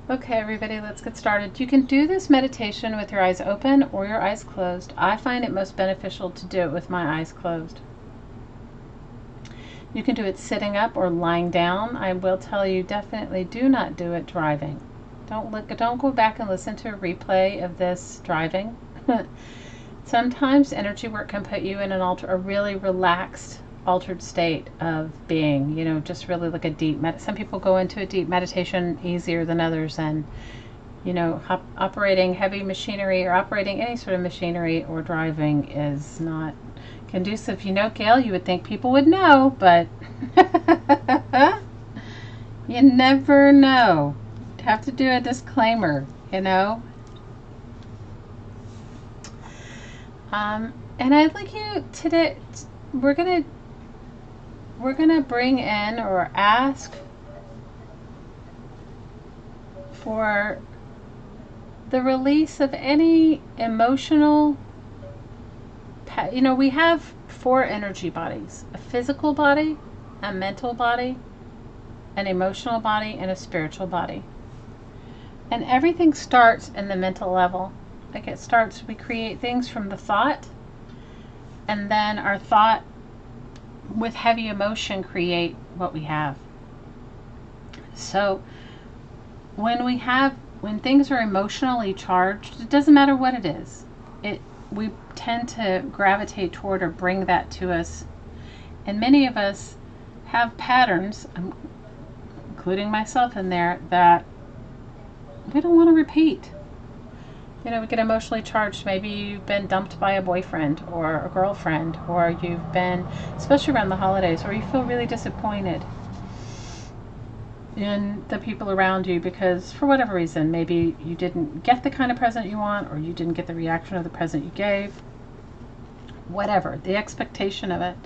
Okay, everybody, let's get started. You can do this meditation with your eyes open or your eyes closed. I find it most beneficial to do it with my eyes closed. You can do it sitting up or lying down. I will tell you, definitely do not do it driving. Don't go back and listen to a replay of this driving. Sometimes energy work can put you in a really relaxed, altered state of being, just really like a deep some people go into a deep meditation easier than others, and operating heavy machinery or operating any sort of machinery or driving is not conducive. Gail, you would think people would know, but you never know. Have to do a disclaimer, and I'd like you today, we're gonna bring in or ask for the release of any emotional you know, we have 4 energy bodies: a physical body, a mental body, an emotional body, and a spiritual body. And everything starts in the mental level. Like it starts, we create things from the thought, and then our thought with heavy emotion create what we have. So when things are emotionally charged, it doesn't matter what it is, we tend to gravitate toward or bring that to us. And many of us have patterns, including myself in there, that we don't want to repeat. You know, we get emotionally charged. Maybe you've been dumped by a boyfriend or a girlfriend, or you've been, especially around the holidays, or you feel really disappointed in the people around you because for whatever reason, maybe you didn't get the kind of present you want, or you didn't get the reaction of the present you gave, whatever, the expectation of it.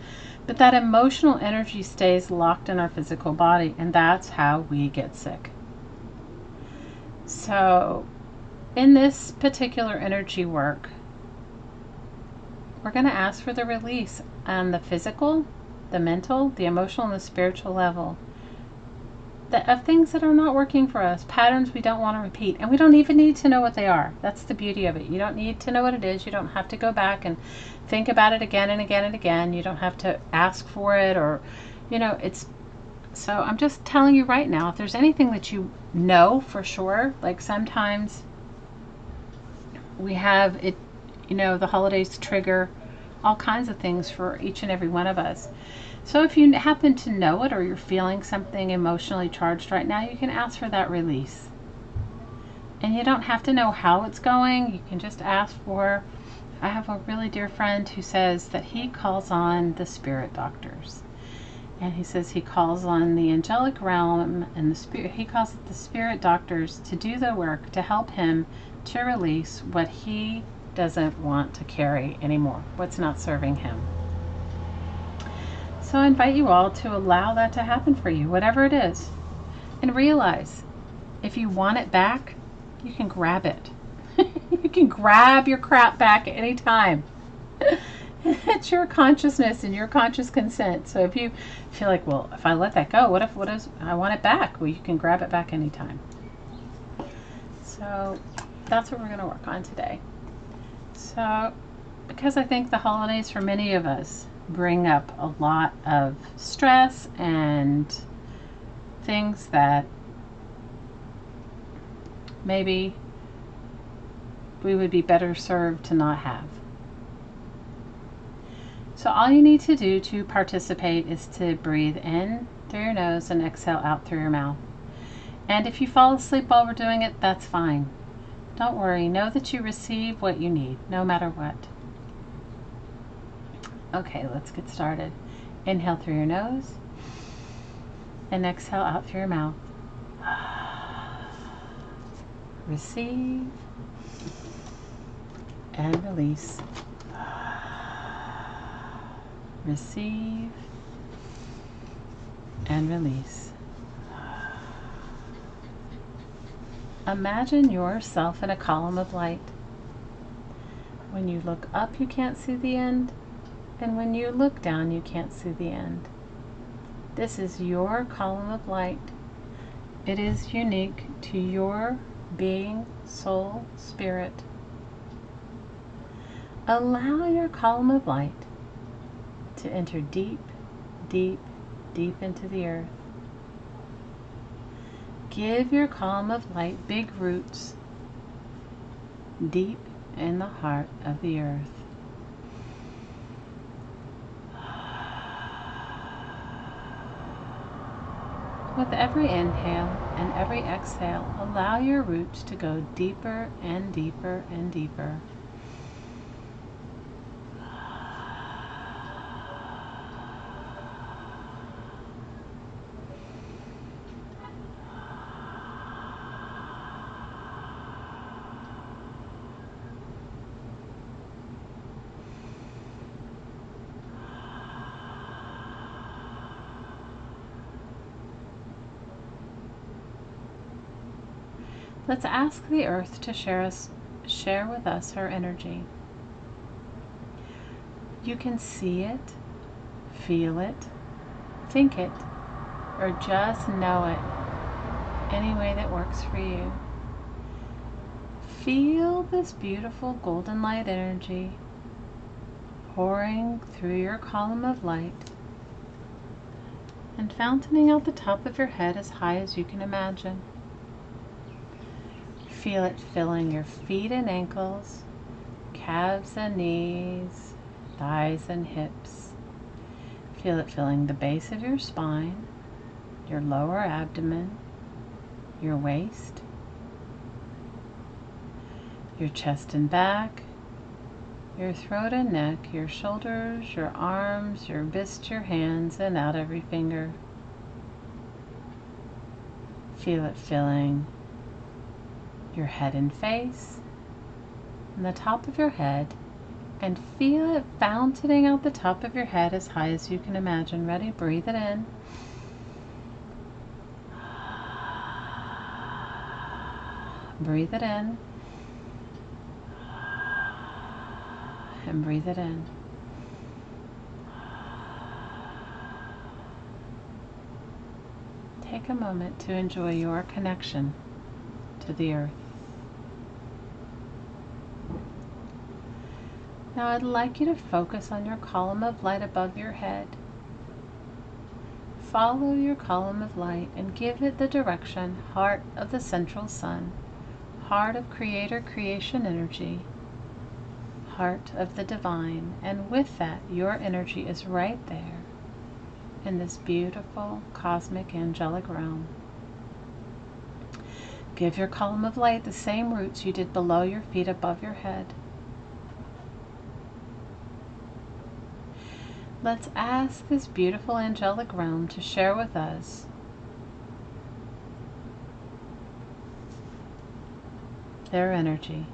But that emotional energy stays locked in our physical body, and that's how we get sick. So in this particular energy work, we're going to ask for the release on the physical, the mental, the emotional, and the spiritual level of things that are not working for us, patterns we don't want to repeat. And we don't even need to know what they are. That's the beauty of it. You don't need to know what it is. You don't have to go back and think about it again and again and again. You don't have to ask for it, or, you know, it's, so I'm just telling you right now, if there's anything that you know for sure, like sometimes we have it, you know, the holidays trigger all kinds of things for each and every one of us. So if you happen to know it, or you're feeling something emotionally charged right now, you can ask for that release. And you don't have to know how it's going. You can just ask for, I have a really dear friend who says that he calls on the spirit doctors. And he says he calls on the angelic realm and the spirit, he calls it the spirit doctors, to do the work to help him to release what he doesn't want to carry anymore, what's not serving him. So I invite you all to allow that to happen for you, whatever it is. And realize, if you want it back, you can grab it. You can grab your crap back at any time. It's your consciousness and your conscious consent. So if you feel like, well, if I let that go, what is, I want it back? Well, you can grab it back anytime. So that's what we're going to work on today. So, because I think the holidays for many of us bring up a lot of stress and things that maybe we would be better served to not have. So all you need to do to participate is to breathe in through your nose and exhale out through your mouth. And if you fall asleep while we're doing it, that's fine. Don't worry. Know that you receive what you need, no matter what. Okay, let's get started. Inhale through your nose and exhale out through your mouth. Receive and release. Receive and release. Imagine yourself in a column of light. When you look up, you can't see the end. And when you look down, you can't see the end. This is your column of light. It is unique to your being, soul, spirit. Allow your column of light to enter deep, deep, deep into the earth. Give your column of light big roots deep in the heart of the earth. With every inhale and every exhale, allow your roots to go deeper and deeper and deeper. Let's ask the earth to share with us her energy. You can see it, feel it, think it, or just know it any way that works for you. Feel this beautiful golden light energy pouring through your column of light and fountaining out the top of your head as high as you can imagine. Feel it filling your feet and ankles, calves and knees, thighs and hips. Feel it filling the base of your spine, your lower abdomen, your waist, your chest and back, your throat and neck, your shoulders, your arms, your wrists, your hands, and out every finger. Feel it filling your head and face, and the top of your head, and feel it fountaining out the top of your head as high as you can imagine. Ready? Breathe it in. Breathe it in. And breathe it in. Take a moment to enjoy your connection to the earth. Now I'd like you to focus on your column of light above your head. Follow your column of light and give it the direction, heart of the central sun, heart of creator creation energy, heart of the divine, and with that your energy is right there in this beautiful cosmic angelic realm. Give your column of light the same roots you did below your feet above your head. Let's ask this beautiful angelic realm to share with us their energy.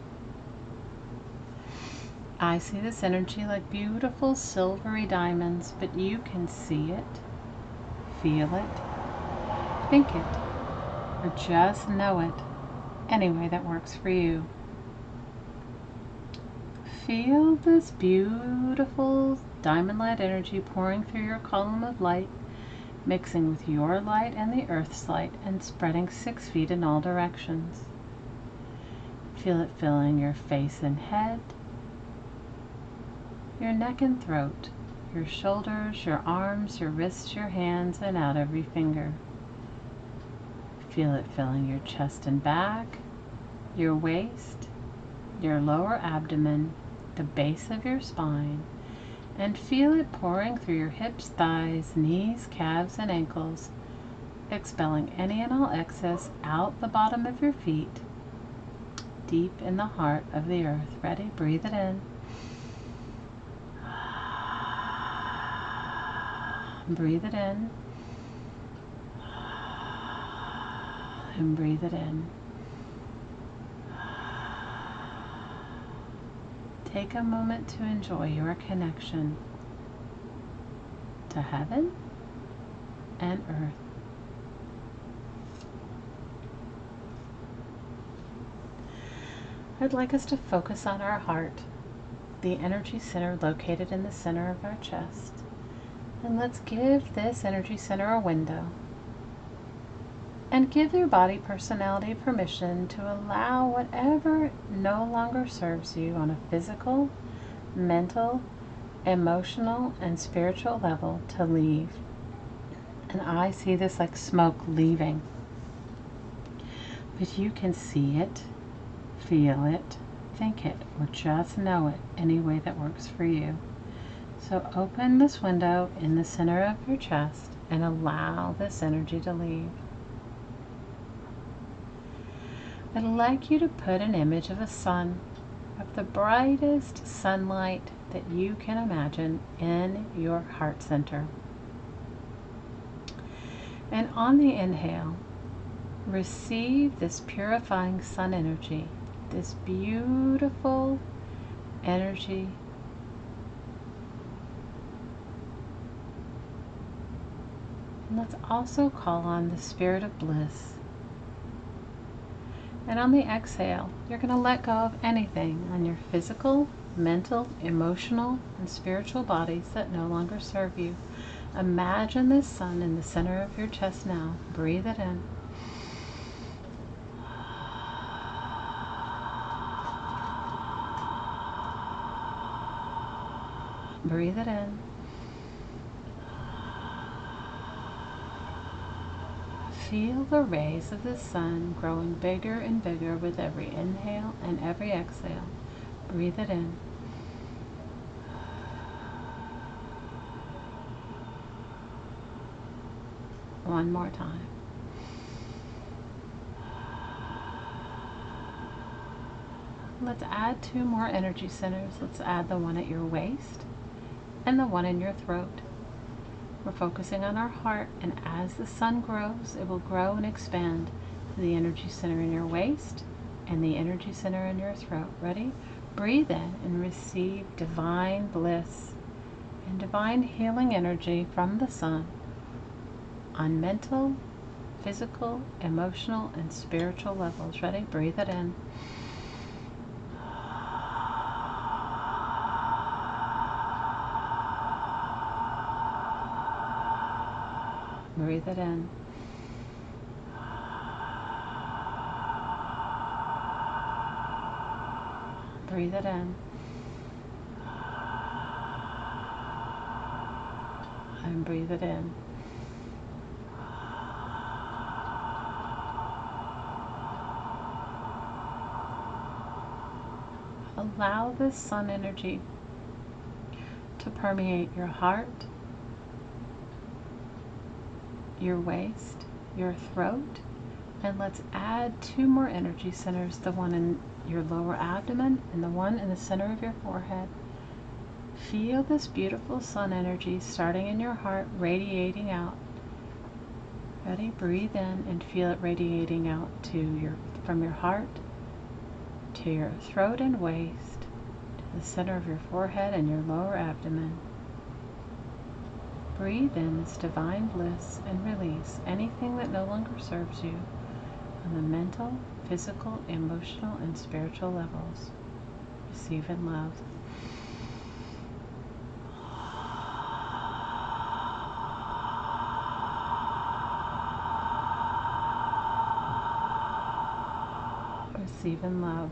I see this energy like beautiful silvery diamonds, but you can see it, feel it, think it, or just know it any way that works for you. Feel this beautiful diamond light energy pouring through your column of light, mixing with your light and the earth's light, and spreading 6 feet in all directions. Feel it filling your face and head, your neck and throat, your shoulders, your arms, your wrists, your hands, and out every finger. Feel it filling your chest and back, your waist, your lower abdomen, the base of your spine, and feel it pouring through your hips, thighs, knees, calves, and ankles, expelling any and all excess out the bottom of your feet, deep in the heart of the earth. Ready? Breathe it in. Breathe it in. And breathe it in. Take a moment to enjoy your connection to heaven and earth. I'd like us to focus on our heart, the energy center located in the center of our chest. And let's give this energy center a window. And give your body personality permission to allow whatever no longer serves you on a physical, mental, emotional, and spiritual level to leave. And I see this like smoke leaving. But you can see it, feel it, think it, or just know it any way that works for you. So open this window in the center of your chest and allow this energy to leave. I'd like you to put an image of a sun, of the brightest sunlight that you can imagine in your heart center. And on the inhale, receive this purifying sun energy, this beautiful energy. And let's also call on the spirit of bliss. And on the exhale, you're going to let go of anything on your physical, mental, emotional, and spiritual bodies that no longer serve you. Imagine this sun in the center of your chest now. Breathe it in. Breathe it in. Feel the rays of the sun growing bigger and bigger with every inhale and every exhale. Breathe it in. One more time. Let's add 2 more energy centers. Let's add the one at your waist and the one in your throat. We're focusing on our heart, and as the sun grows, it will grow and expand to the energy center in your waist and the energy center in your throat. Ready? Breathe in and receive divine bliss and divine healing energy from the sun on mental, physical, emotional, and spiritual levels. Ready? Breathe it in. Breathe it in. Breathe it in. And breathe it in. Allow this sun energy to permeate your heart, your waist, your throat, and let's add 2 more energy centers, the one in your lower abdomen and the one in the center of your forehead. Feel this beautiful sun energy starting in your heart, radiating out. Ready? Breathe in and feel it radiating out from your heart to your throat and waist, to the center of your forehead and your lower abdomen. Breathe in this divine bliss and release anything that no longer serves you on the mental, physical, emotional, and spiritual levels. Receive in love. Receive in love.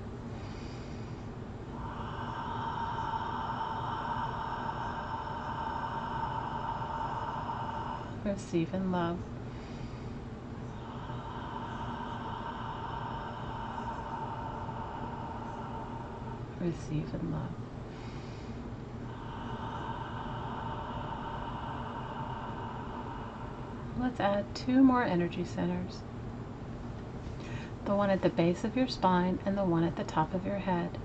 Receive in love. Receive in love. Let's add 2 more energy centers. The one at the base of your spine and the one at the top of your head.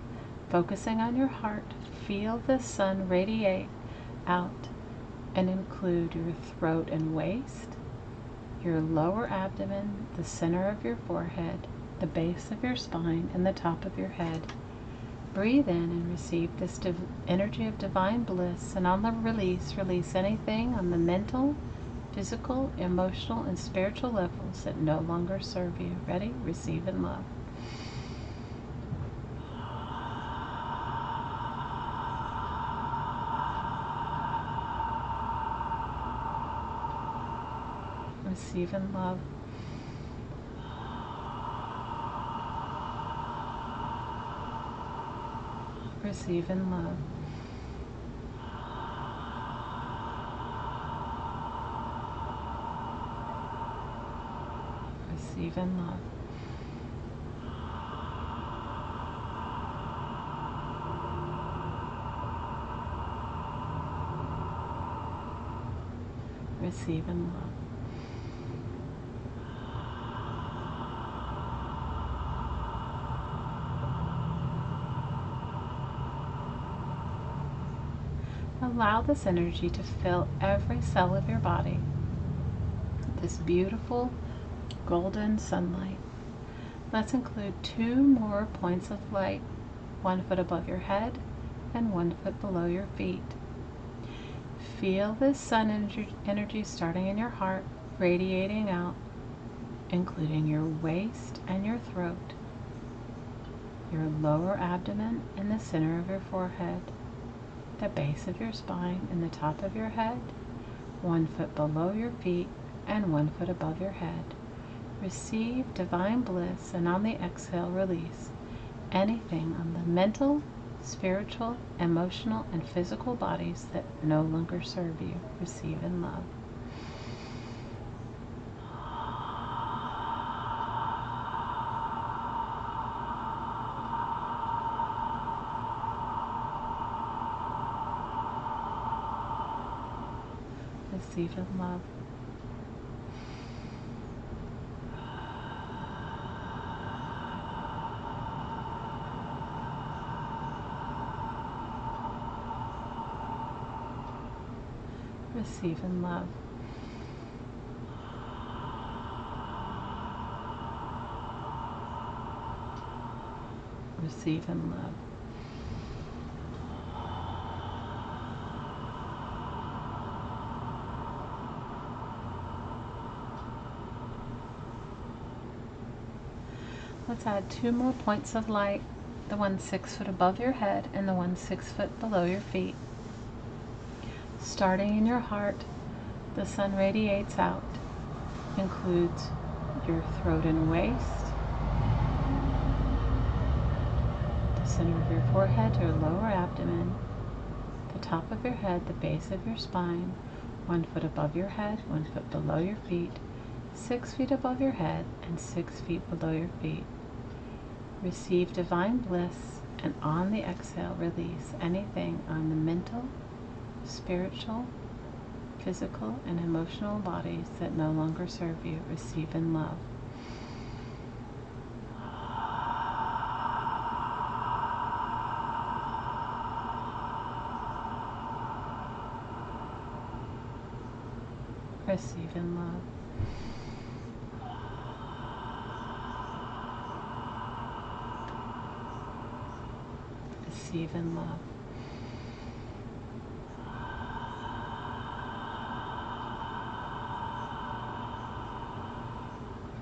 Focusing on your heart, feel the sun radiate out and include your throat and waist, your lower abdomen, the center of your forehead, the base of your spine, and the top of your head. Breathe in and receive this energy of divine bliss, and on the release, release anything on the mental, physical, emotional, and spiritual levels that no longer serve you. Ready? Receive in love. Receive in love. Receive in love. Receive in love. Receive in love. Allow this energy to fill every cell of your body. This beautiful golden sunlight. Let's include 2 more points of light, 1 foot above your head and 1 foot below your feet. Feel this sun energy starting in your heart, radiating out, including your waist and your throat. your lower abdomen in the center of your forehead, the base of your spine and the top of your head, 1 foot below your feet and 1 foot above your head. Receive divine bliss, and on the exhale, release anything on the mental, spiritual, emotional, and physical bodies that no longer serve you. Receive in love. Receive in love. Receive in love. Receive in love. Let's add 2 more points of light, the one 6 foot above your head and the one 6 foot below your feet. Starting in your heart, the sun radiates out, includes your throat and waist, the center of your forehead, your lower abdomen, the top of your head, the base of your spine, 1 foot above your head, 1 foot below your feet, 6 feet above your head, and 6 feet below your feet. Receive divine bliss, and on the exhale, release anything on the mental, spiritual, physical, and emotional bodies that no longer serve you. Receive in love. Receive in love. Receive in love.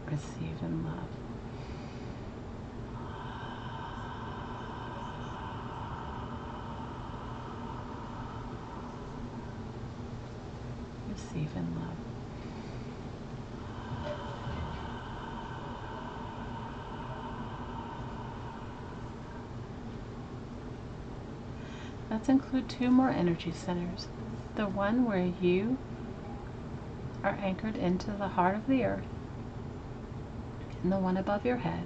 Receive in love. Receive in love. Let's include 2 more energy centers. The one where you are anchored into the heart of the earth, and the one above your head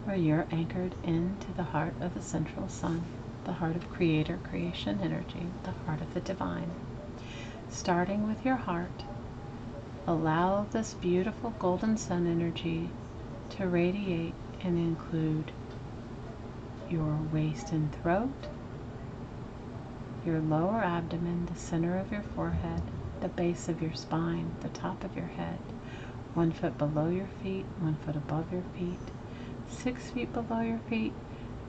where you're anchored into the heart of the central sun, the heart of creator, creation energy, the heart of the divine. Starting with your heart, allow this beautiful golden sun energy to radiate and include your waist and throat, your lower abdomen, the center of your forehead, the base of your spine, the top of your head, 1 foot below your feet, 1 foot above your feet, 6 feet below your feet,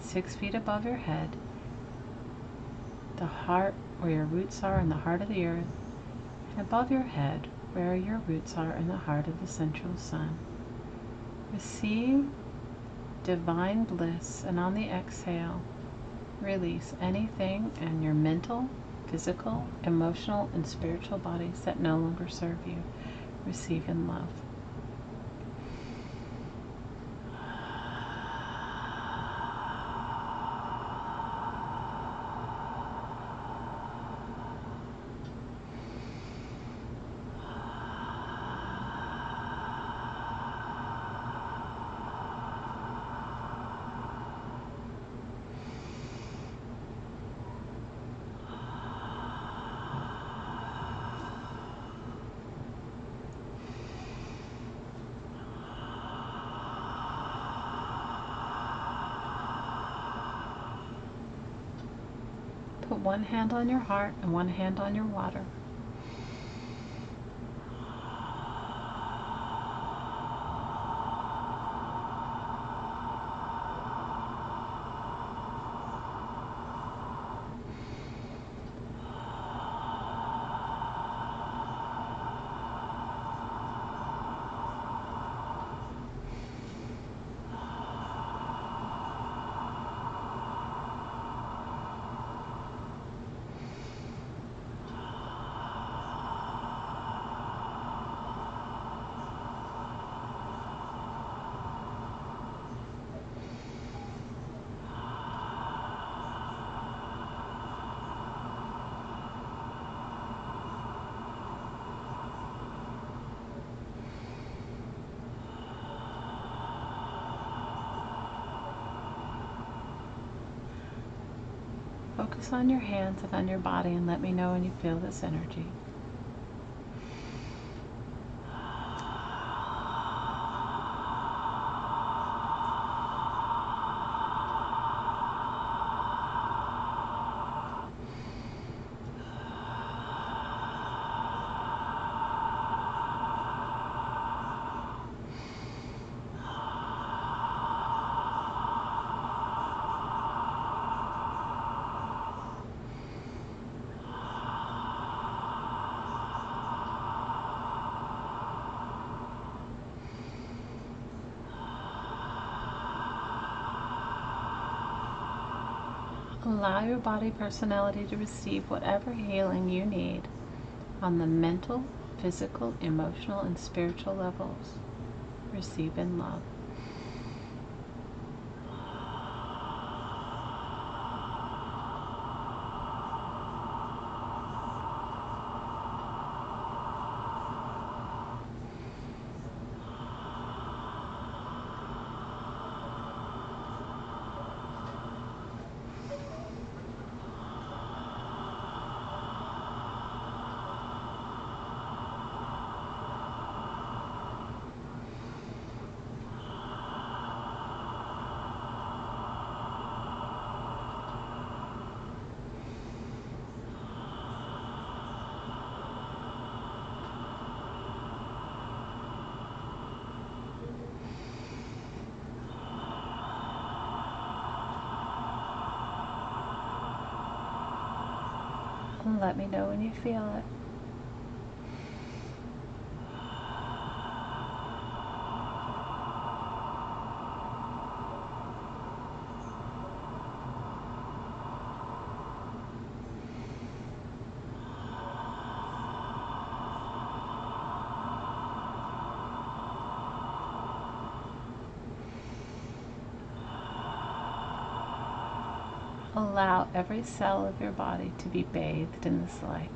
6 feet above your head, the heart where your roots are in the heart of the earth, and above your head where your roots are in the heart of the central sun. Receive divine bliss, and on the exhale, release anything in your mental, physical, emotional, and spiritual bodies that no longer serve you. Receive in love. Put one hand on your heart and one hand on your water. focus on your hands and on your body and let me know when you feel this energy. Allow your body personality to receive whatever healing you need on the mental, physical, emotional, and spiritual levels. Receive in love. And let me know when you feel it. Allow every cell of your body to be bathed in this light.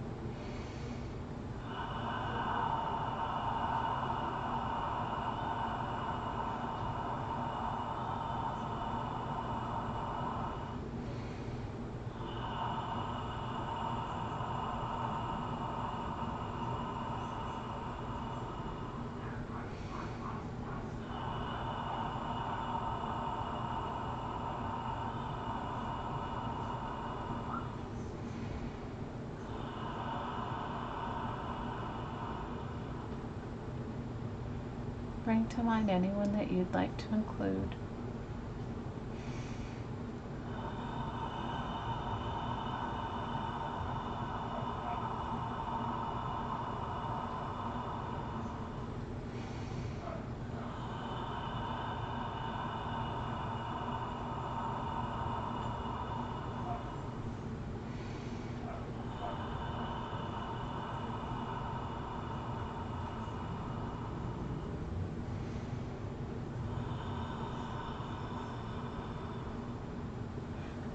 Bring to mind anyone that you'd like to include.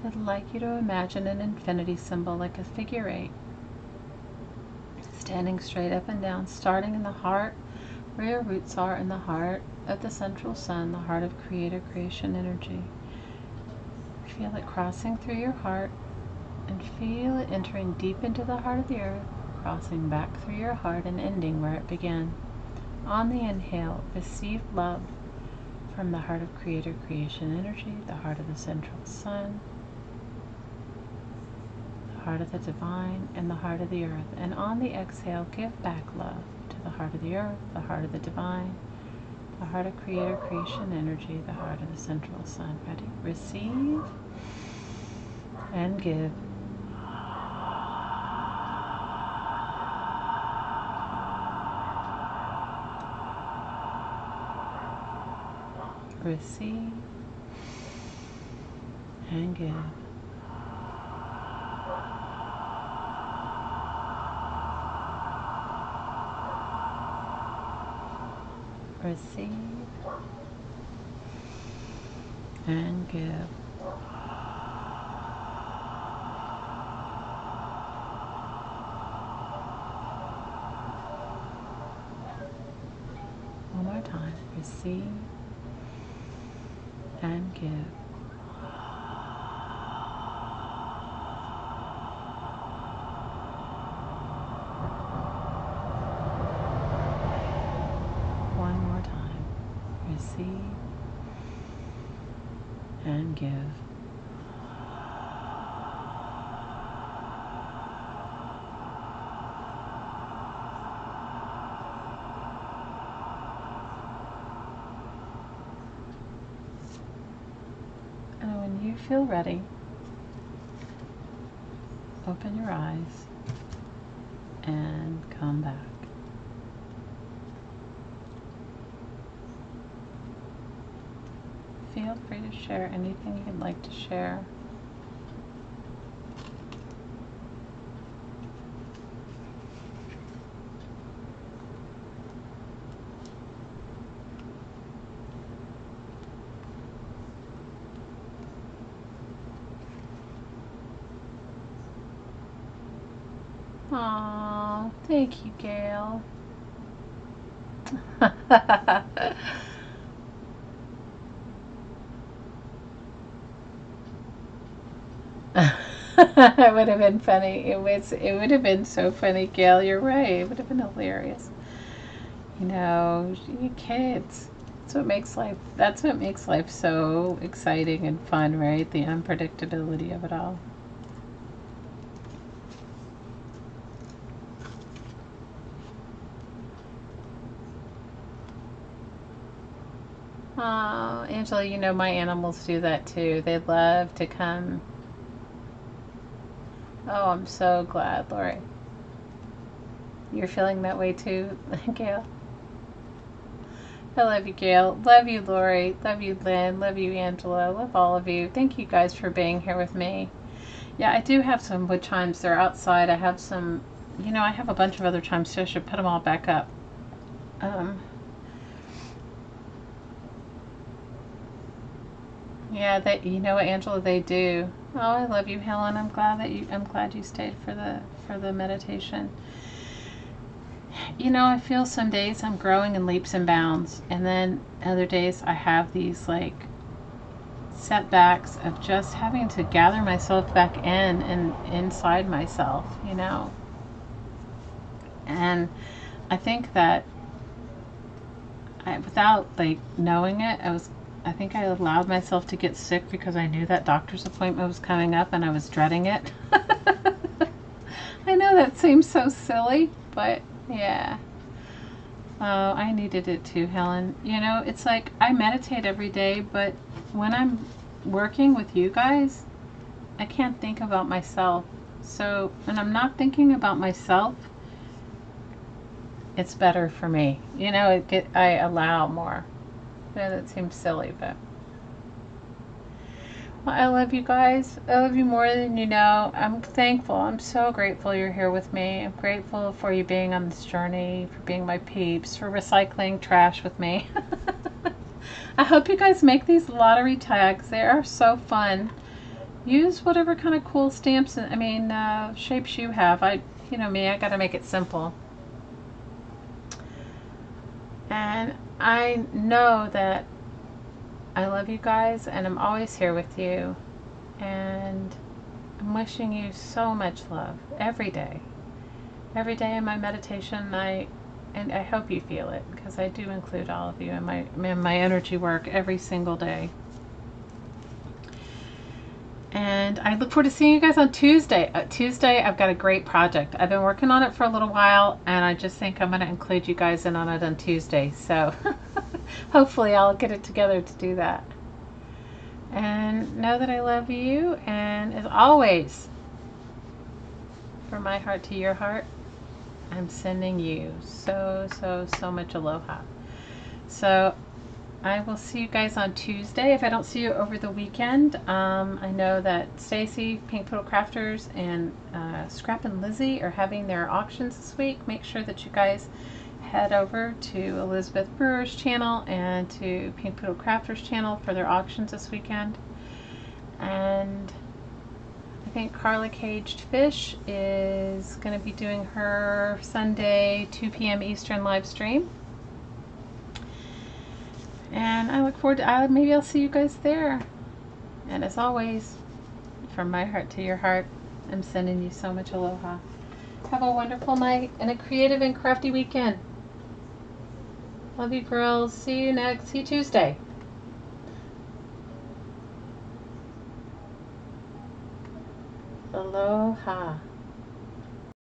I'd like you to imagine an infinity symbol like a figure 8, standing straight up and down, starting in the heart where your roots are, in the heart of the central sun, the heart of creator creation energy. Feel it crossing through your heart and feel it entering deep into the heart of the earth, crossing back through your heart and ending where it began. On the inhale, receive love from the heart of creator creation energy, the heart of the central sun, heart of the divine, and the heart of the earth. And on the exhale, give back love to the heart of the earth, the heart of the divine, the heart of creator creation energy, the heart of the central sun. Ready? Receive and give. Receive and give. Receive and give. One more time. Receive and give. receive and give. And when you feel ready, open your eyes and come back. Feel free to share anything you'd like to share. Aw, thank you, Gail. It would have been funny. It would have been so funny, Gail. You're right. It would have been hilarious. You know, you kids. That's what makes life so exciting and fun, right? The unpredictability of it all. Oh, Angela, you know my animals do that too. They love to come. Oh, I'm so glad, Lori. You're feeling that way too, Gail? I love you, Gail. Love you, Lori. Love you, Lynn. Love you, Angela. Love all of you. Thank you guys for being here with me. Yeah, I do have some wood chimes. They're outside. I have some, you know, I have a bunch of other chimes too. I should put them all back up. Yeah, you know what, Angela, they do. Oh, I love you, Helen. I'm glad you stayed for the meditation. You know, I feel some days I'm growing in leaps and bounds, and then other days I have these like setbacks of just having to gather myself back in and inside myself, you know. And I think that without like knowing it, I think I allowed myself to get sick because I knew that doctor's appointment was coming up and I was dreading it. I know that seems so silly, but yeah. Oh, I needed it too, Helen. You know, it's like I meditate every day, but when I'm working with you guys, I can't think about myself. So when I'm not thinking about myself, it's better for me. You know, I allow more. Yeah, that seems silly, but well, I love you guys. I love you more than you know. I'm thankful. I'm so grateful you're here with me. I'm grateful for you being on this journey, for being my peeps, for recycling trash with me. I hope you guys make these lottery tags. They are so fun. Use whatever kind of cool stamps and shapes you have. You know me, I gotta make it simple. And I know that I love you guys and I'm always here with you. And I'm wishing you so much love every day. Every day in my meditation, and I hope you feel it because I do include all of you in my energy work every single day. And I look forward to seeing you guys on Tuesday. Tuesday, I've got a great project. I've been working on it for a little while, and I just think I'm going to include you guys in on it on Tuesday. So hopefully I'll get it together to do that. And know that I love you. And as always, from my heart to your heart, I'm sending you so, so, so much aloha. So I will see you guys on Tuesday. If I don't see you over the weekend, I know that Stacy, Pink Poodle Crafters, and Scrap and Lizzie are having their auctions this week. Make sure that you guys head over to Elizabeth Brewer's channel and to Pink Poodle Crafters channel for their auctions this weekend. And I think Carla Caged Fish is going to be doing her Sunday 2 p.m. Eastern live stream. And I look forward to, maybe I'll see you guys there. And as always, from my heart to your heart, I'm sending you so much aloha. Have a wonderful night and a creative and crafty weekend. Love you, girls. See you Tuesday. Aloha.